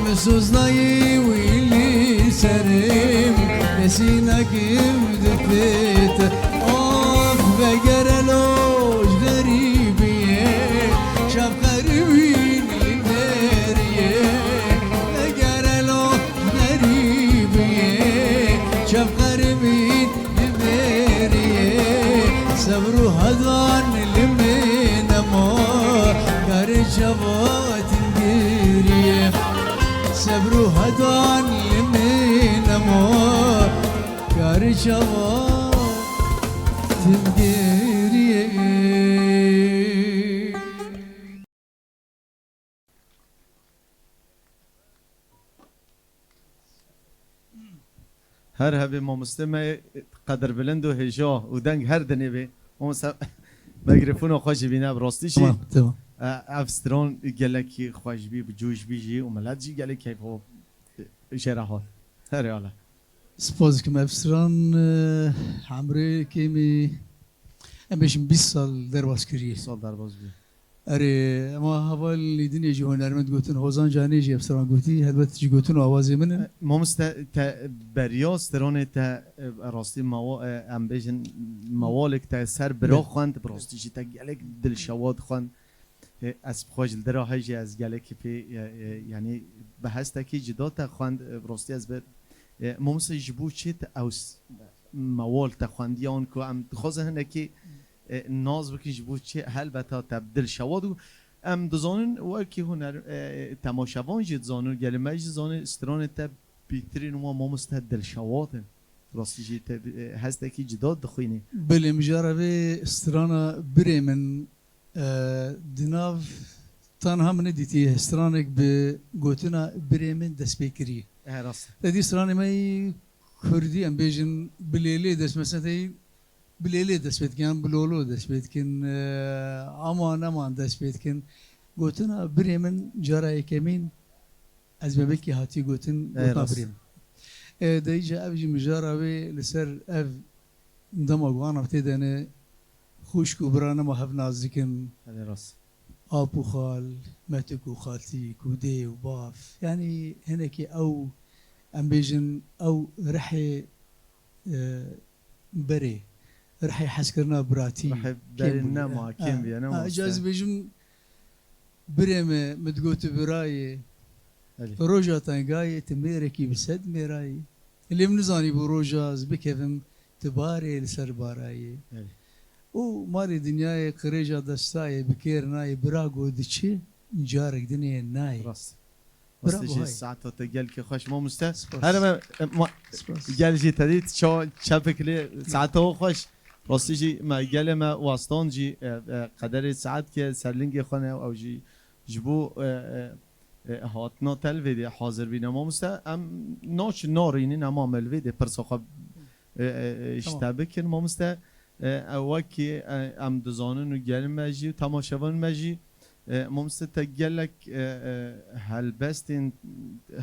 Mesuzlayı vinli serim Kesin hakim dipetere وقرلوش غريبية شاف قريبين لبرية وقرلوش غريبية شاف قريبين لبرية صبروا هضان لمن ما كار شبات مديرية صبروا هضان لمن ما كار شبات هر هبه ما مستمع قدر بلند و هجا و دنگ هر دنی به ما میکروفون خوش بینه براستی شی تمام افستران گلکی خوش بی بجوش بیجی و ملت جی گلکی خو شرحات هر حالا سپاس که مفسران همره که می امشم 20 سال در باز کریه سال در باز بی اره اما حوال لیدنی جی هنرمند گوتن حوزان جانی جی افسران گوتی البته جی گوتن و آوازی منن ما مست بریا استران تا راستی ام بیشن موالک تا سر برا خواند براستی جی تا گلک دل شواد خواند از خوش درا هجی از گلک پی یعنی به هسته کی جدا تا خواند براستی از بر ما مست جبو چیت اوس موال تخواندیان که ام دخوازه هنه که ناز بکن جبو چه هل بتا تبدل شواد و ام دزانن وکی هنر تماشاوان جد زانن گلمه جد زانن استران تا بیترین و ما مستدل شوادن راستی جد هسته که جداد دخوینه بله مجربه استرانا بريمن دناف تنها من ديتي استرانك بقوتنا بريمن دسبيكري راست تدي استراني ماي كردي ام بيجن بليلي دس مثلا تي بليلي دس بيتكن بلولو دس بيتكن امان دس بيتكن قوتنا بريمن جراي كمين از ببكي هاتي قوتن بريمن دايجا ابجي مجربه لسر اف دماغوانا بتدنه خوشك وبرانا ما هف نازكن هذا راست ابو خال ماتك وخالتي كودي وباف يعني هناك او امبيجن او رحي بري رحي حسكرنا براتي رح برنا ما كيم بي انا اجاز بيجن بريمه متقوت براي روجا تنقاي تميركي بسد ميراي اللي منزاني بروجاز بكيفم تباري لسر باراي او ماري دنیای قریجا دستای بکیر نای براغو دچی جارك دنيا ناي راست برافو راست جي هاي. ساعته تقال كي خوش مو مستا سباس. انا ما سباس. قال جي تديت شو شافك لي ساعته خوش راست جي ما قال ما واستون جي قدر ساعات كي سرلنج خانه او جي جبو هاتنا تلفيدي حاضر بينا مو مستا ام نوش نورين امام الفيديو برسخ اشتبك مو مستا اوکی ام دزانن و گل مجی و تماشاوان مجی ممست تگلک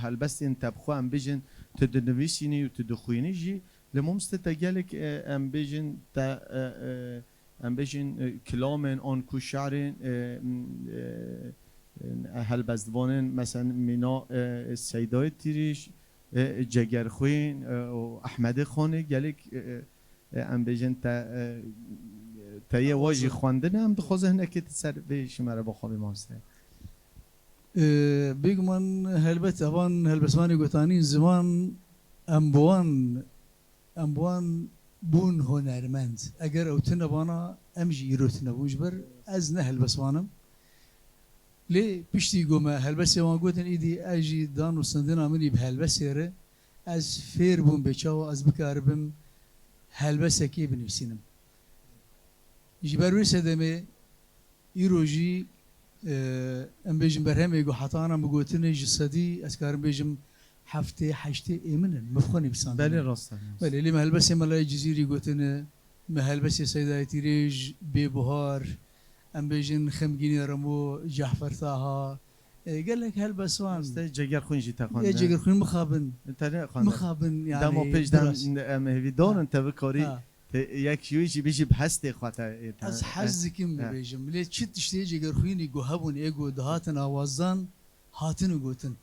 هلبستین تبخو ام بیجن تدنویسینی و تدخوینی جی لممست تگلک ام بیجن کلامن آن کو شعرن هلبستوانن مثلا مینا سیدای تیریش جگرخوین و احمد خانه گلک ام بیجن تا یه واژه خواندن هم دخوازه هنه که تسر به شماره با خوابی ماسته بيجمن هلبت أبان هلبسواني قطاني زمان أمبوان بون هنرمند أجر أو تنبانا أمجي يروتنا بوجبر أز نهلبسوانم ليه بيشتي قوما هلبسي وان قوتن إيدي أجي دان وسندنا مني بهلبسيره أز فير بون بيشاو أز بكاربم هلبسكي بنفسينم جبروي سدمه يروجي ام بيجم برهمه يقو حطانا مقوتني جسدي اسكارم بيجم حفتي حشتي ايمن مفخوني بسان بله راسته بله اللي مهلبسي ملاي جزيري قوتنا مهلبسي سيداي تيريج ببهار ام بيجن خمجيني رمو جحفر تاها قال لك هلبسوان جگر خون جی تقان يا جگر خون مخابن مخابن يعني دمو پیش دم مهویدان انت بکاری یک شویشی بیشی بحسته خواته از حزكم بيجم ليه تشت تشتي جگر خويني جو هبون ايجو دهاتن اوازان هاتن وقوتن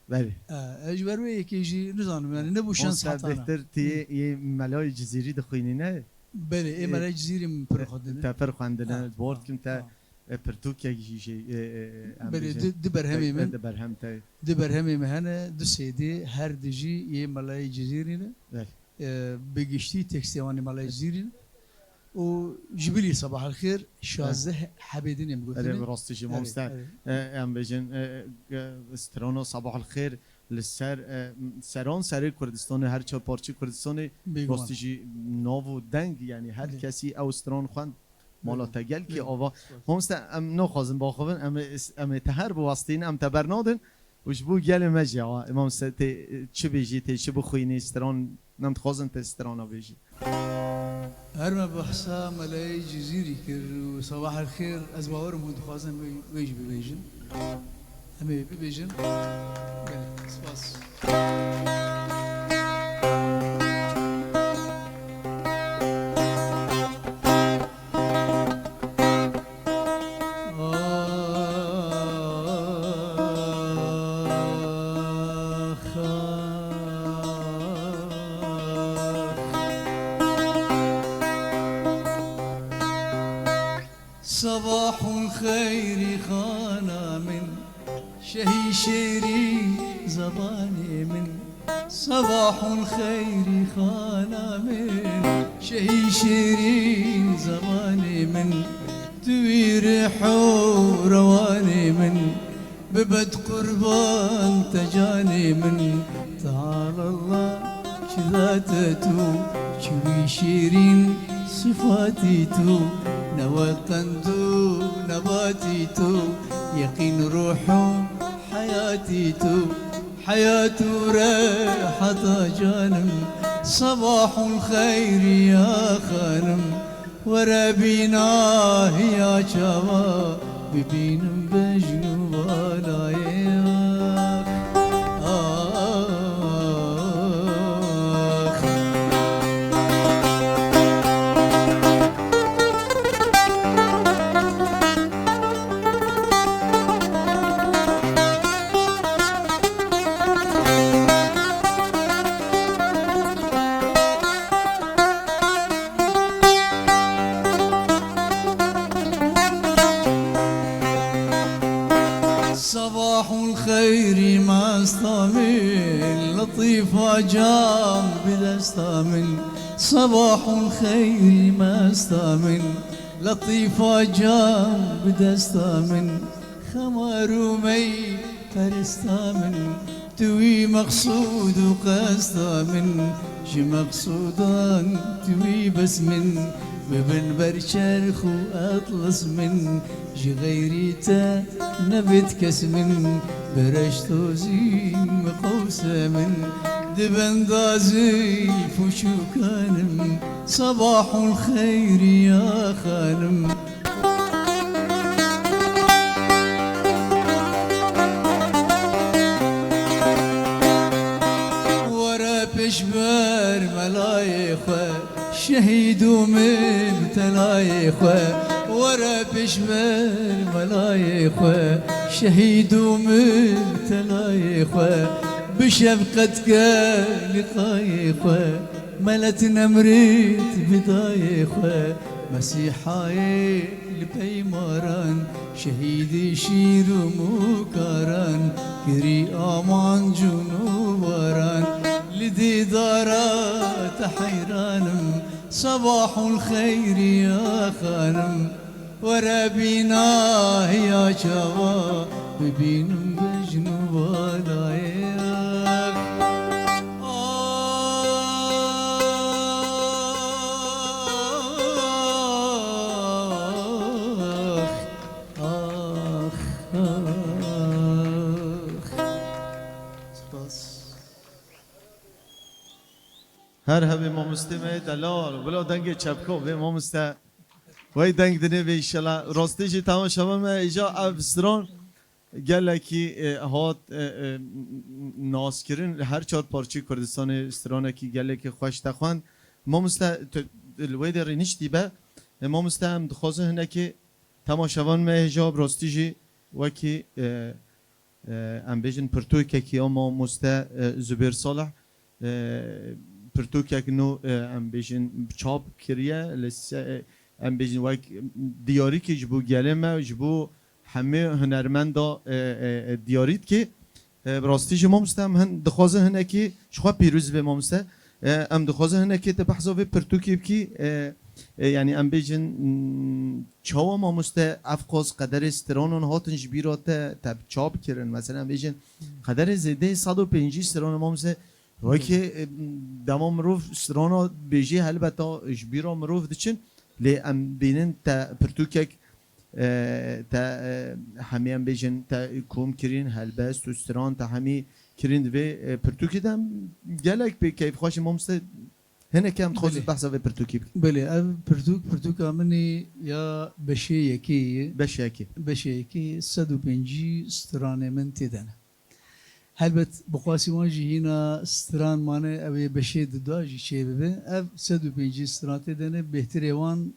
بله اجبروي يكيجي نزانم يعني نبو شانس حتانا بهتر تی یه ملای جزیری دخوینی نه بله ايه ملاي جزيري من برخدنا تا فرق عندنا بورد كم تا پرتوکیا شيء بله دبرهمي من برهم تا دبرهمي مهنا دو سيدي هر دجي يه ملاي جزيري بله بقشتي تكستيواني ملاي جزيري وجبلي صباح الخير شازه حبيدين اره يمقولون راستش ممستا ام بجن استرانو صباح الخير لسر سران سر کردستان هر چه پارچه کردستان راستش ناو دنگ یعنی هر کسی او استران خوان مالا تگل که آوا ممستا ام نخوازم باخوان ام تهر بواسطین ام تبرنادن وش بو گل مجی امام ست چه بیجی تی چه بخوینی استران نم تخوازن ت استرانا بیجی هرما بحسا ملاي جزيري كر وصباح الخير أزباور مود خازن ويج ببيجن همي ببيجن سباس صباح الخير خانا من شهي شيري زباني من صباح الخير خانا من شي شيرين زماني من توير رواني من ببد قربان تجاني من تعالى الله شذاتتو شوي شيرين صفاتي تو نوطندو نباتي تو يقين روحو حياتي تو حياة راحة جانم صباح الخير يا خانم ورابينا يا شوا ببينم بجنوب لايك صباح الخير ما استامل لطيفة جام بلا استامل صباح الخير ما استامل لطيفة جام بدا استامل خمار ومي فرستامل توي مقصود وقستامل شي مقصودان توي بس من ببن برشرخ واطلس من جي غيريته نبت كسمن برشتو زين مقوسه من دبن دازي فشو كانم صباح الخير يا خانم ورا بشبر ملايخه شهيد ومبتلايخه ورا بشمر ملايخه شهيد ومبتلايخه بشفقتك لقايخه ملت نمرت بدايخه مسيحاي لبيماران شهيد شير ومكاران كري امان جنوباران لدي دارات حيرانم صباح الخير يا خانم ورا بينا يا شوا ببينم بجنوب لايك هر هبه ما مستمع دلال بلا دنگ چپکو به ما مسته وای دنگ دنه به ایشالا راستی جی تمام شما ما ایجا افسران گله کی هات ناس کرن هر چهار پارچه کردستان استرانه کی گله کی خوش تخوان ما مسته الوی در نشتی به ما مسته هم دخوازه هنه که تماشاوان ما ایجا راستی جی وکی ام بیجن پرتوی که کی اما مسته زبیر صالح پرتوک نو ام بیشن چاپ کریه لسه ام بیشن وک دیاری که جبو گله ما جبو همه هنرمندا دیاریت که براستی جمع مستم هن دخوازه هنه که شخوا پیروز به ما مسته ام دخوازه هنه که تبحثا به پرتوکی بکی يعني ام بیشن چاوا ما مسته افقاز قدر استرانون هاتن جبیرات تب چاپ کرن مثلا ام بیشن قدر زده 150 استران ما مسته وای که دما مروف سرانا بیجی هلبتا اجبیرا مروف دچن لی ام بینن تا پرتوکک تا همی ام بیجن تا کوم کرین هلبست و سران تا همی کرین دوی پرتوکی دم گلک به کیف خوش مامسته هنه که هم تخوزید بحثا به پرتوکی بله پرتوک امنی یا بشه یکی 150 استرانه من تیدنه هلبت بقاسی وانجی هینا استران مانه اوی بشه داجی چه ببه او 150 استران تیدنه بهتر وان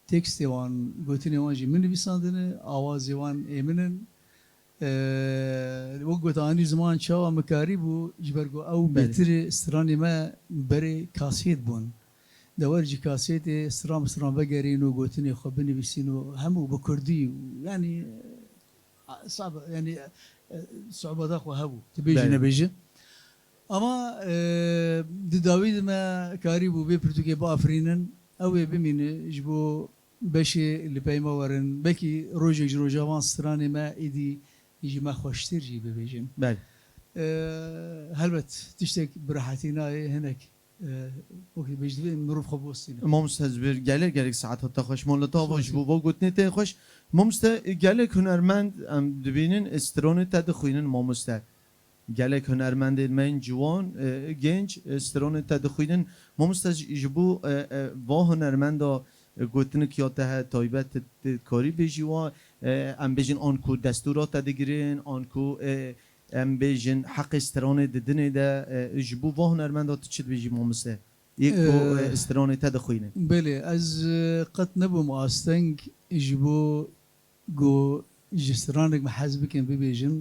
تکست وان گوتین وانجی من بیساندنه آواز وان ایمنن وقت آنی زمان چاوا مکاری بو جبرگو او بهتر استرانی ما بری کاسیت بون دورجی کاسیت استران بگرین و گوتین خو بنویسین و همو بکردی یعنی صعب يعني صعوبات اخو هبو تبيجي نبيجي اما دی داوید ما کاری بو به پرتوکی با افرینن او بمینه جبو بشه لپیما ورن بکی روجوان ستران ما ایدی يجي ما خوشتر جي ببيجن بله هلبت تشتك براحتنا هناك وقت بيجي مروف خبوستين ما مستهزبر گله ساعت ها تا خوش مالتا باش بو گوتنی ته خوش ما گله هنرمند دبینن استرون تا دخوینن ما گله هنرمند من جوان گنج استرون تا دخوینن ما جبو با هنرمند گوتن کیاته تایبت کاری بجوا ام بجن آنکو دستورات دگیرن آنکو ام بجن حق استرانه ددنه ده جبو و هنرمندات چت بجی مامسه یک استرانه تدخوینه بله از قط نبو ماستنگ جبو جو جسترانك محاسبك ببيجن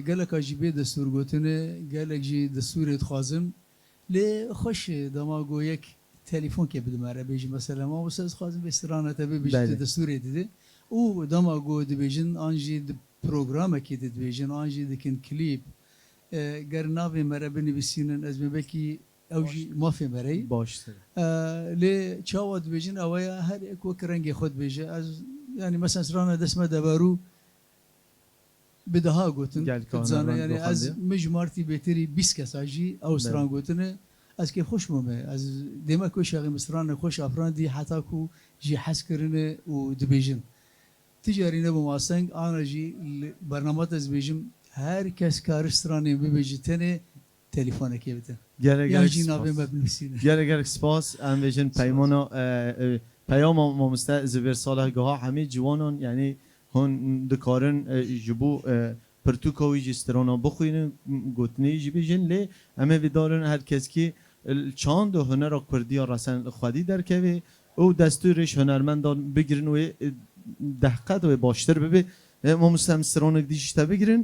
قالك اجيبي دستور قوتنه قالك جي دستور يتخازم لي خش دماغو يك تليفون كي بدو مارا بيجي مثلا ما استاذ خازم بسترانه تبي بيجي دستور يدي و دماغو دبيجن انجي د بروجرام كي دبيجن انجي دكن كليب قرنابي مارا بني بسينن ازمه بكي اوجي ما في مري باش لي تشاود بيجن اويا هر اكو كرنجي خد بيجي يعني مثلا سرانا دسمه دبارو بدها قوتن زانه يعني از مجمارتي بيتري بيسكساجي او سران قوتن از كي خوش ممه از ديما كو شاغي مسران خوش افران دي حتى كو جي حسكرنه و دبيجن تجاري نبو ماسنگ انا جي برنامج از بيجم هر کس کارسترانی ببیجتنه تلفن کی بده گره گره سپاس ام ویژن پیمانا پیام ما مستعذر سال گاه همه جوانان یعنی هن دکارن جبو پرتوکوی جسترانا بخوین گوتنی جبیجن لی اما ویدارن هر کس که چاند و هنر کردی رسن خودی در که او دستورش هنرمندان بگیرن و دقت و باشتر ببی ما مستمسترانک دیشتا بگیرن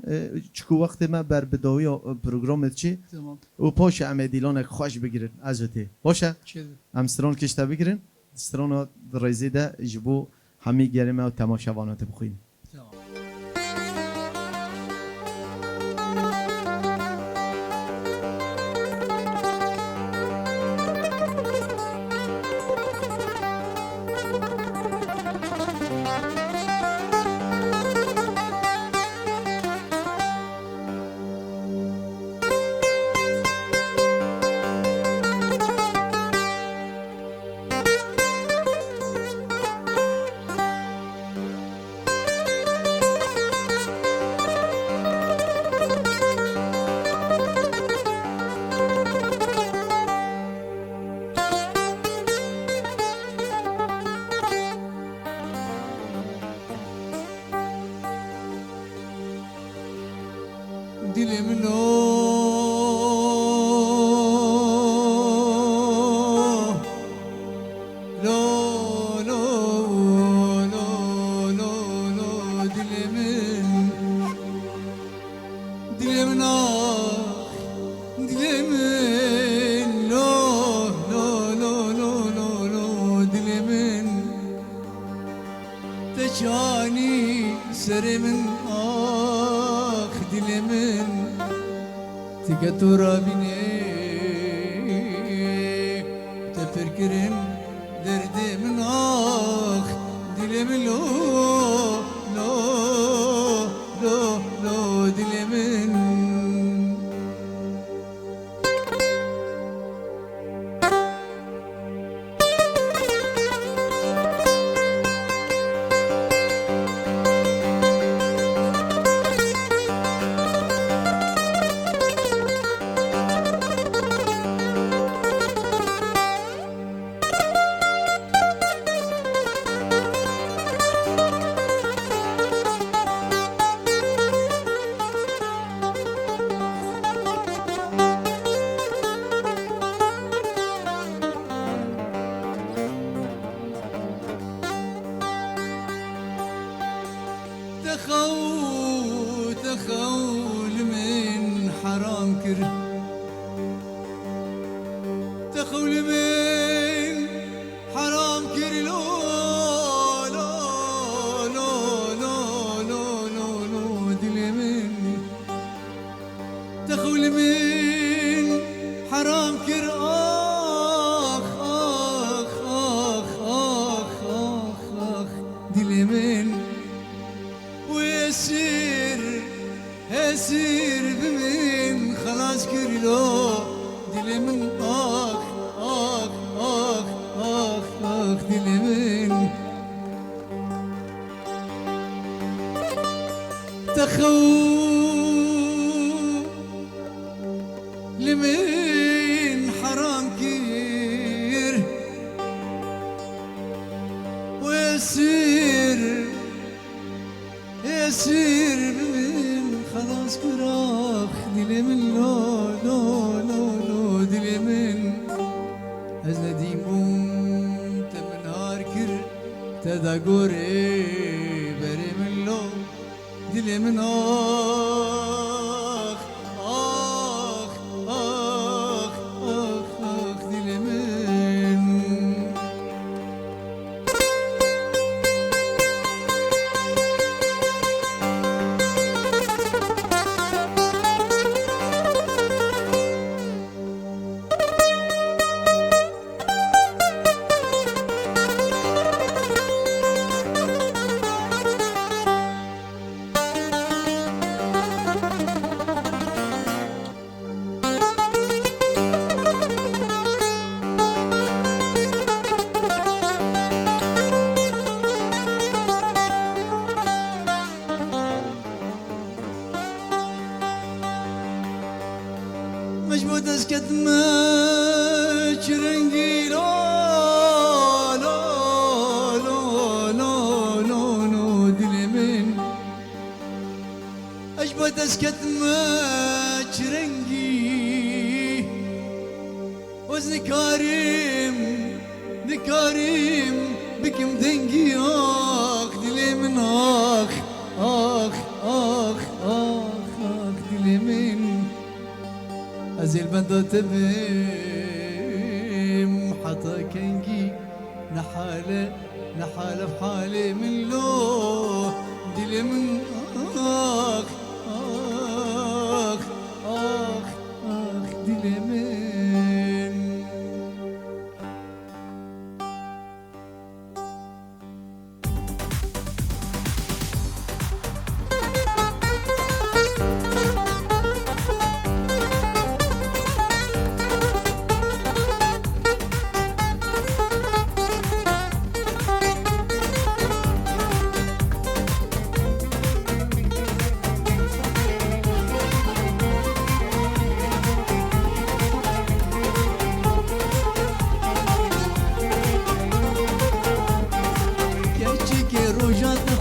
چکو وقت ما بر بداوی پروگرامت چی و پاش عمدیلانک خوش بگیرن از وقتی باشه امستران کشتا بگیرن استران رایزی ده جبو همه گرمه و تماشاوانات بخوین تخول من esir bimin خلاص kirlo dilimin ah ah ah ah ah dilimin تخو لمن حرام كير ويسير يسير من خلاص كراخ دلي من لو لو لو لو دلي من أزنا ديمون تمن هاركر تدا قوري بري من لو دلي من آخ آخ آخ آخ آخ دلي من مجبود از کدمه چرنگی لا لا لا لا لا لا دل من مجبود از کدمه چرنگی وز نکاریم بکم دنگی آخ دل من آخ آخ آخ آخ آخ دل من أزيل بندات بهم حتى كنجي نحالة بحالي من لو دلي من آخ آخ آخ آخ دلي من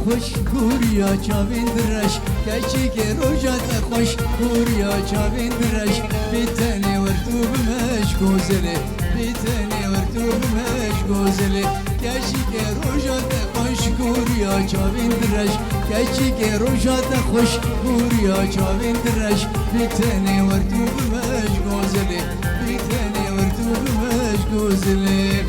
خوش گوریا چاوین درش کچی که روجات خوش گوریا چاوین درش بیتنی ورتو بمش گوزله بیتنی ورتو بمش گوزله کچی که روجات خوش گوریا چاوین درش کچی که روجات خوش گوریا چاوین درش بیتنی ورتو بمش گوزله بیتنی ورتو بمش گوزله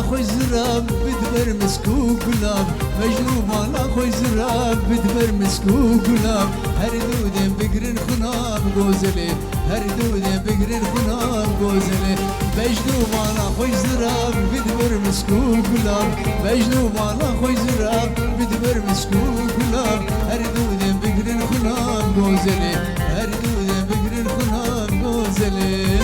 خوش زراب بدبر مسكو قلاب مجنوب على خوش زراب بدبر مسكو قلاب هر دودن بقرن خناب غوزلي هر دودن بقرن خناب غوزلي مجنوب على خوش زراب بدبر مسكو قلاب مجنوب على خوش زراب بدبر مسكو قلاب هر دودن بقرن خناب غوزلي هر دودن بقرن خناب غوزلي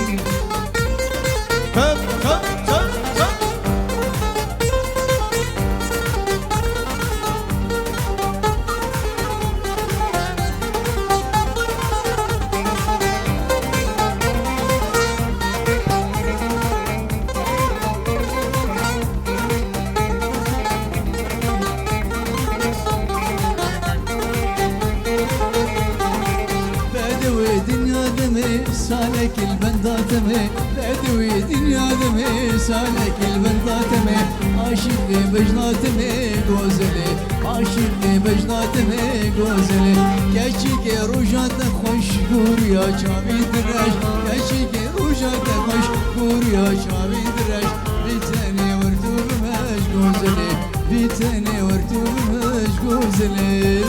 سالك البنداتمي بدوي دنيا دمي سالك البنداتمي عاشق بجناتمي غوزلي عاشق بجناتمي غوزلي كشك روجات خوش غوريا چاوي درش كشك روجات خوش غوريا چاوي درش بيتني ورتو بمش غوزلي بيتني ورتو بمش غوزلي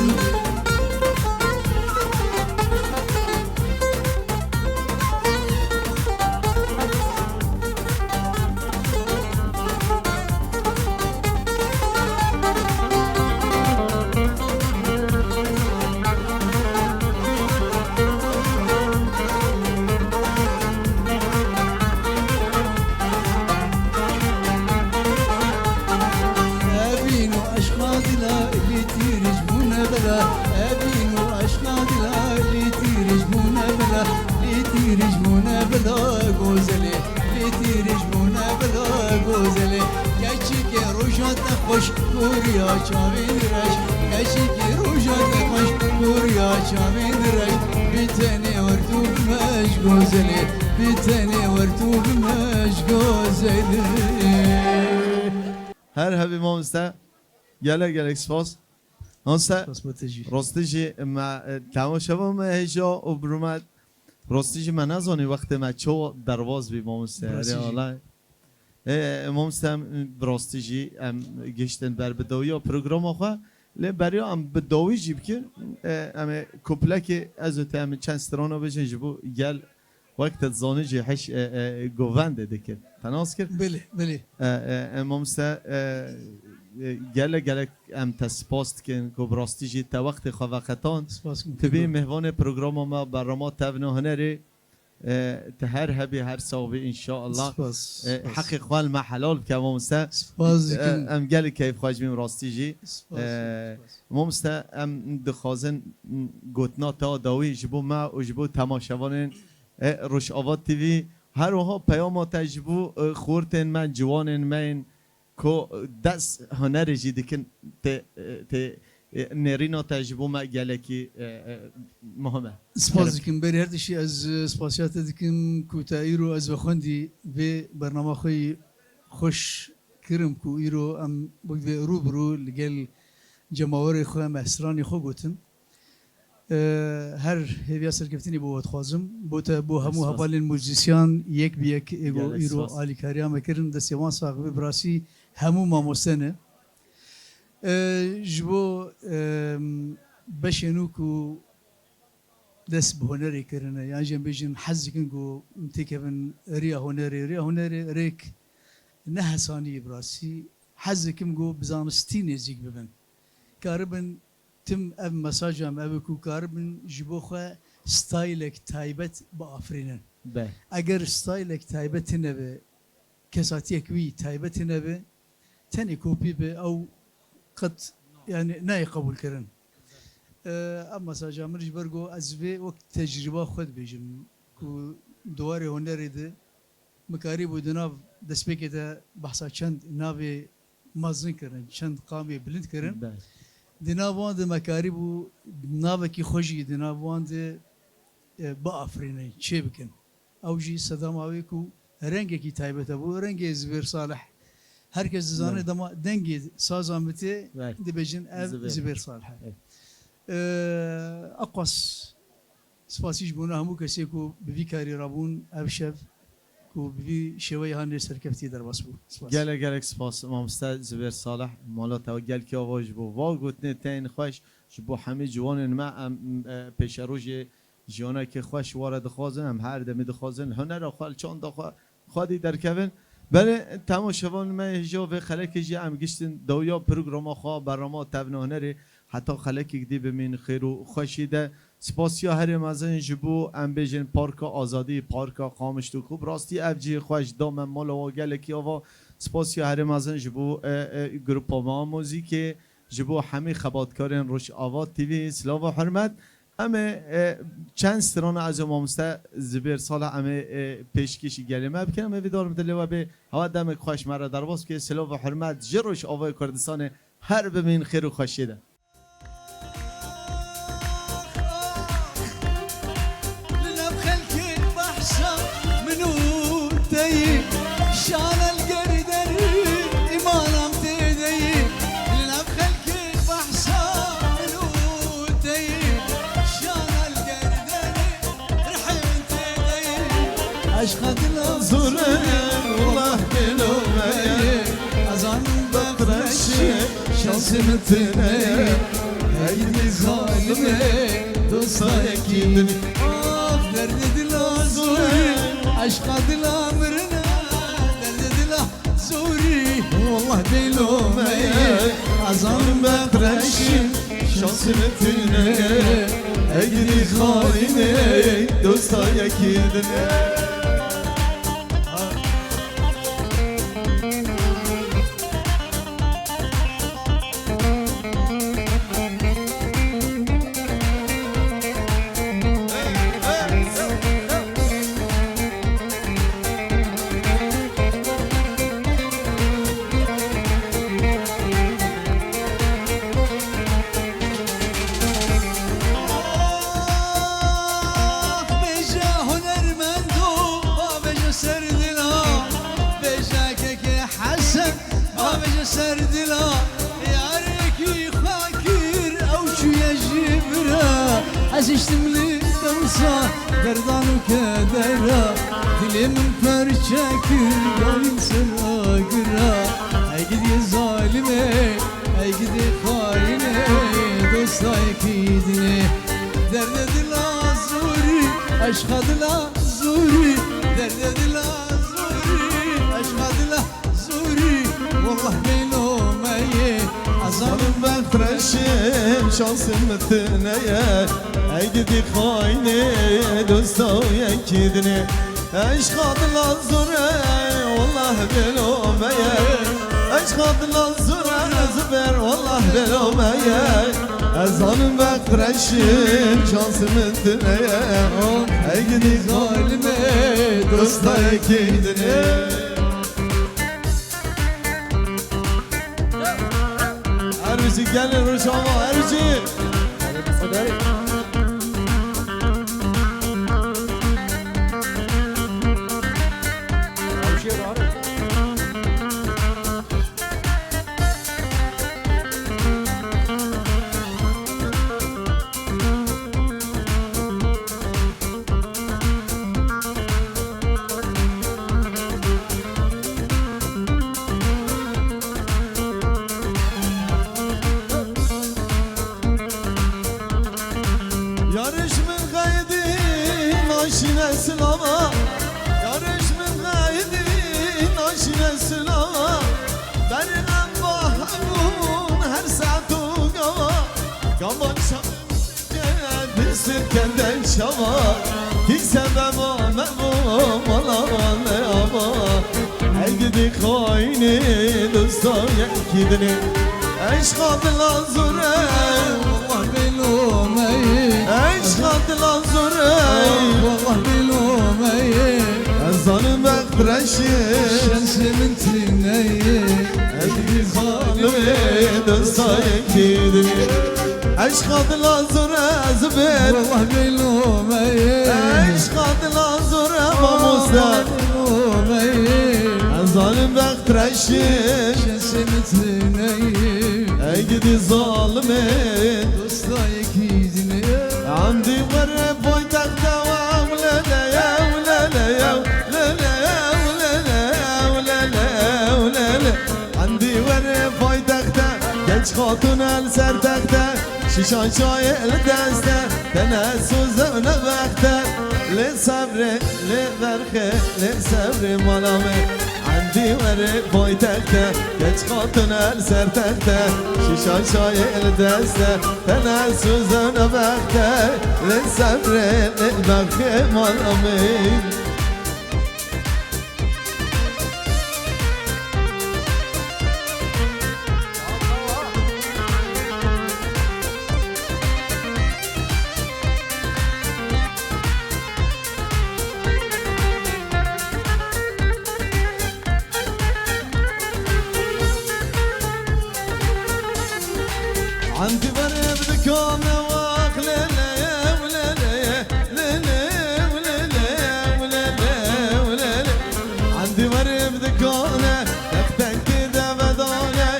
خوش گوریا چاوین رش اشکی روژا دخوش گوریا چاوین رش بیتنی ورتو بمش گوزلی بیتنی ورتو بمش گوزلی هر هبی مامسته گله سپاس مامسته بس بتجی راستیجی ما تماشا ما هجا و برومد راستیجی من نزانی وقت ما چو درواز بی مامسته راستیجی. مامسته راستیجی ام گشتن بر بداوی و پروگرام آخوا لی برای ام بداوی جیب کن ام کپلک از ام چند سترانو بجن جبو گل وقت زانی جی حش گوونده دکر تناس کرد بله بله مامسته گله ام تسپاست کن که براستی جی تا وقت خواه سپاس کنم تبی مهوان پروگرام ما برنامه تبنا هنری تهر هبی هر صوبی انشاءالله سپاس حق خوال ما حلال که مامسته سپاس دیکن ام گله کیف خواهش بیم راستی جی سپاس مامسته ام دخوازن گوتنا تا داوی جبو ما و جبو تماشوان روش آواد تیوی هر وها پیام تجبو خورتن من جوانن من کو دست هنر جی دکن ت نرینا تجربه ما گله کی مهمه سپاس دیکن بری هر دشی از سپاسیات دیکن کوتا ایرو از بخوندی به برنامه خوی خوش کرم کو ایرو ام بود به روبرو لگل جماوری خو محسرانی خو گوتن هر هویا سرکفتنی بود خوازم بود بو همو هوالین موزیسیان یک بی یک ایگو ایرو علی کاریا مکرن دستیوان ساقب براسی همو ماموسنه جبو بشنو کو دست به هنری کرنه یعنی جنب بیشن حز کنگو تکبن ریا هنری ریک نه حسانی براسی حز کنگو بزانستی نزیک ببن کاربن تم اب مساجم اب کو کاربن جبو خو ستایلک تایبت با افرینن به اگر ستایلک تایبت نبه کساتی کوی تایبت نبه تاني كوبي او قد يعني ناي قبول كرن اما ساجا مرج برغو ازبي وقت تجربه خود بيجم كو دواري هنري ده مكاري بودنا دسبيكي ده بحثا چند ناوي مازن كرن چند قامي بلند كرن دناوان ده مكاري بو ناوي كي خوشي دناوان ده با افريني چه بكن او جي صدام اوي كو رنگي كي تايبت ابو رنگي زبير صالح herkes zannı dama dengi saz ameti dibecin ev zibir salih. Akwas spasiş buna hamu kesi ku bibi kari rabun ev şev ku bibi şevay hani serkefti der basbu. Gelek spas mamsta zibir salih mala taw gel ki avaj bu va gotne tayn xoş bu hami jwanên ma peşeroji jwana ki xoş wara dixwazin em her demê dixwazin hunera xwal çand xwadi derkevin بله تماشاوان ما هجا و خلک جی ام گشتن دویا پروگرام خواه برنامه تبنانه حتی خلک دی بمین خیر و خوشیده سپاسیا هر مزن جبو ام بیجن پارک آزادی پارک قامشتو خوب راستی اف جی خوش دام مال و گلکی آوا سپاسیا هر مزن جبو گروپ ما موزیک جبو همه خباتکارن روش آواد تیوی سلاو و حرمت اما چند ستران از مامسته زبیر ساله اما پیشکشی گلمه بکنم اما ویدار مدلی و به هوا دم خوش مرا در باز که سلاو و حرمت جروش آوای کردستان هر بمین خیر و خوشیده عشقتنا زوره والله بلومه azan بقرشي شاسمتنا هيدي ظالمه دوستايكي آه درد دل زوري عشق دل امرنا درد دل زوري والله بلومه azan بقرشي شاسمتنا اجري خاينه دوستايكي حسشتم لي دوسا دردان وكدرا دلي من فرشك دايم سراقرا ايقد يا ظالمي ايقد يا خايني دوستا يكيدني درد الازوري اشخاذ الازوري درد الازوري اشخاذ الازوري والله بينو ميه Azalım ben freşim şansım mıtınaya Ey gidi khayni dosta yakidini Eşk adla zure wallah belomeye Eşk adla zure züber wallah belomeye Azalım ben freşim şansım mıtınaya Ey gidi zalime dosta yakidini Erbici gelin Ruşama Erbici Yarış min gaydin aşine silama Yarış min gaydin aşine silama Bergen bahmun her saatu gava Gaman şahım geldi kenden şava Hiç sebep amemum alaman ne ama Ey gidi khayni dosta yakidini Eşk adla zure والله بلومي Eşk adla zure والله بلومي Zalim ekreşim شمس من تني Ey zalimi dosta yakidini Eşk adla zure zübir والله بلومي Eşk adla zure mamusta بلومي Zalim ekreşim شمس من تني Ey gidi zalimi دوستا يكيدني عندي مرة بويتك دوام لا لا يا ولا لا يا لا لا يا ولا لا يا ولا لا ولا لا عندي مرة بويتك دا genç hatun el sertekte şişan çay el deste tenessüz evne bekte le sabri le verhe le sabri malame عندي ورق بويتكته genç hatun el sertekte şişan çay el deste tenessüz evne bekte le sabri le verhe malame عندي برب دكانة واخلة يا ولا لا لا لا ولا لا ولا لا ولا لا عندي برب دكانة تختك كده بدانة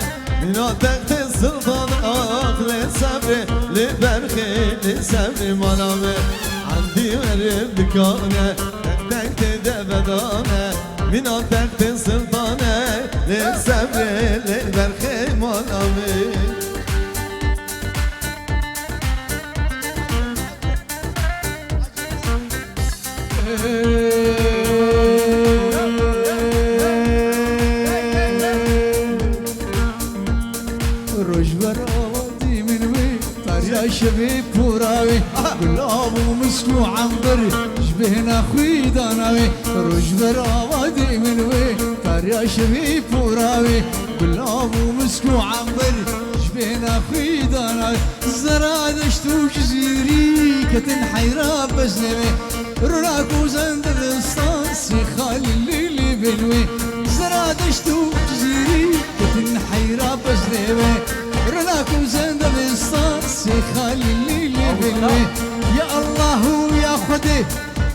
من تحت السلطان اخلة صبري لبرخي لصبري منامي عندي برب دكانة تختك كده بدانة من تحت السلطان لصبري لبرخي منامي روش برادي من وين طريا شبيب براوي قلاب ومسكو عنبري شبهنا خوي داناوي روش برادي من وين طريا شبيب براوي قلاب ومسكو عنبري شبهنا خوي داناوي زرادشت وجزيري كتن حيرة بزنوي رراكو زند الاسطانسي خالي اللي بنوي زرادشت وجزيري كتن حيرة بزنوي رراكو زند الاسطانسي خالي اللي بنوي يا الله ويا خدي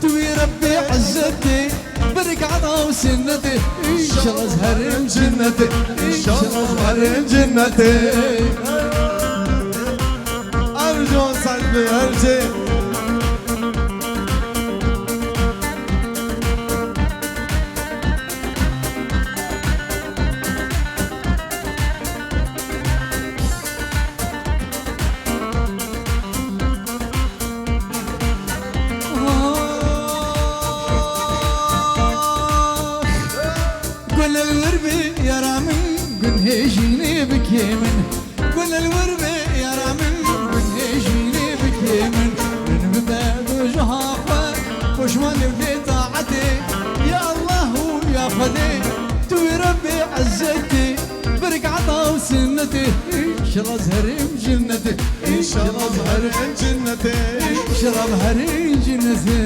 توي ربي عزتي برك عطا وسنتي ان شاء الله زهر جنتي ان شاء الله زهر جنتي ارجو صدق ارجي كشمان في طاعتي يا الله ويا فدي تو ربي عزتي برك عطا وسنتي شرب هرم جنتي إن شاء الله ظهر جنتي شرب هرم جنتي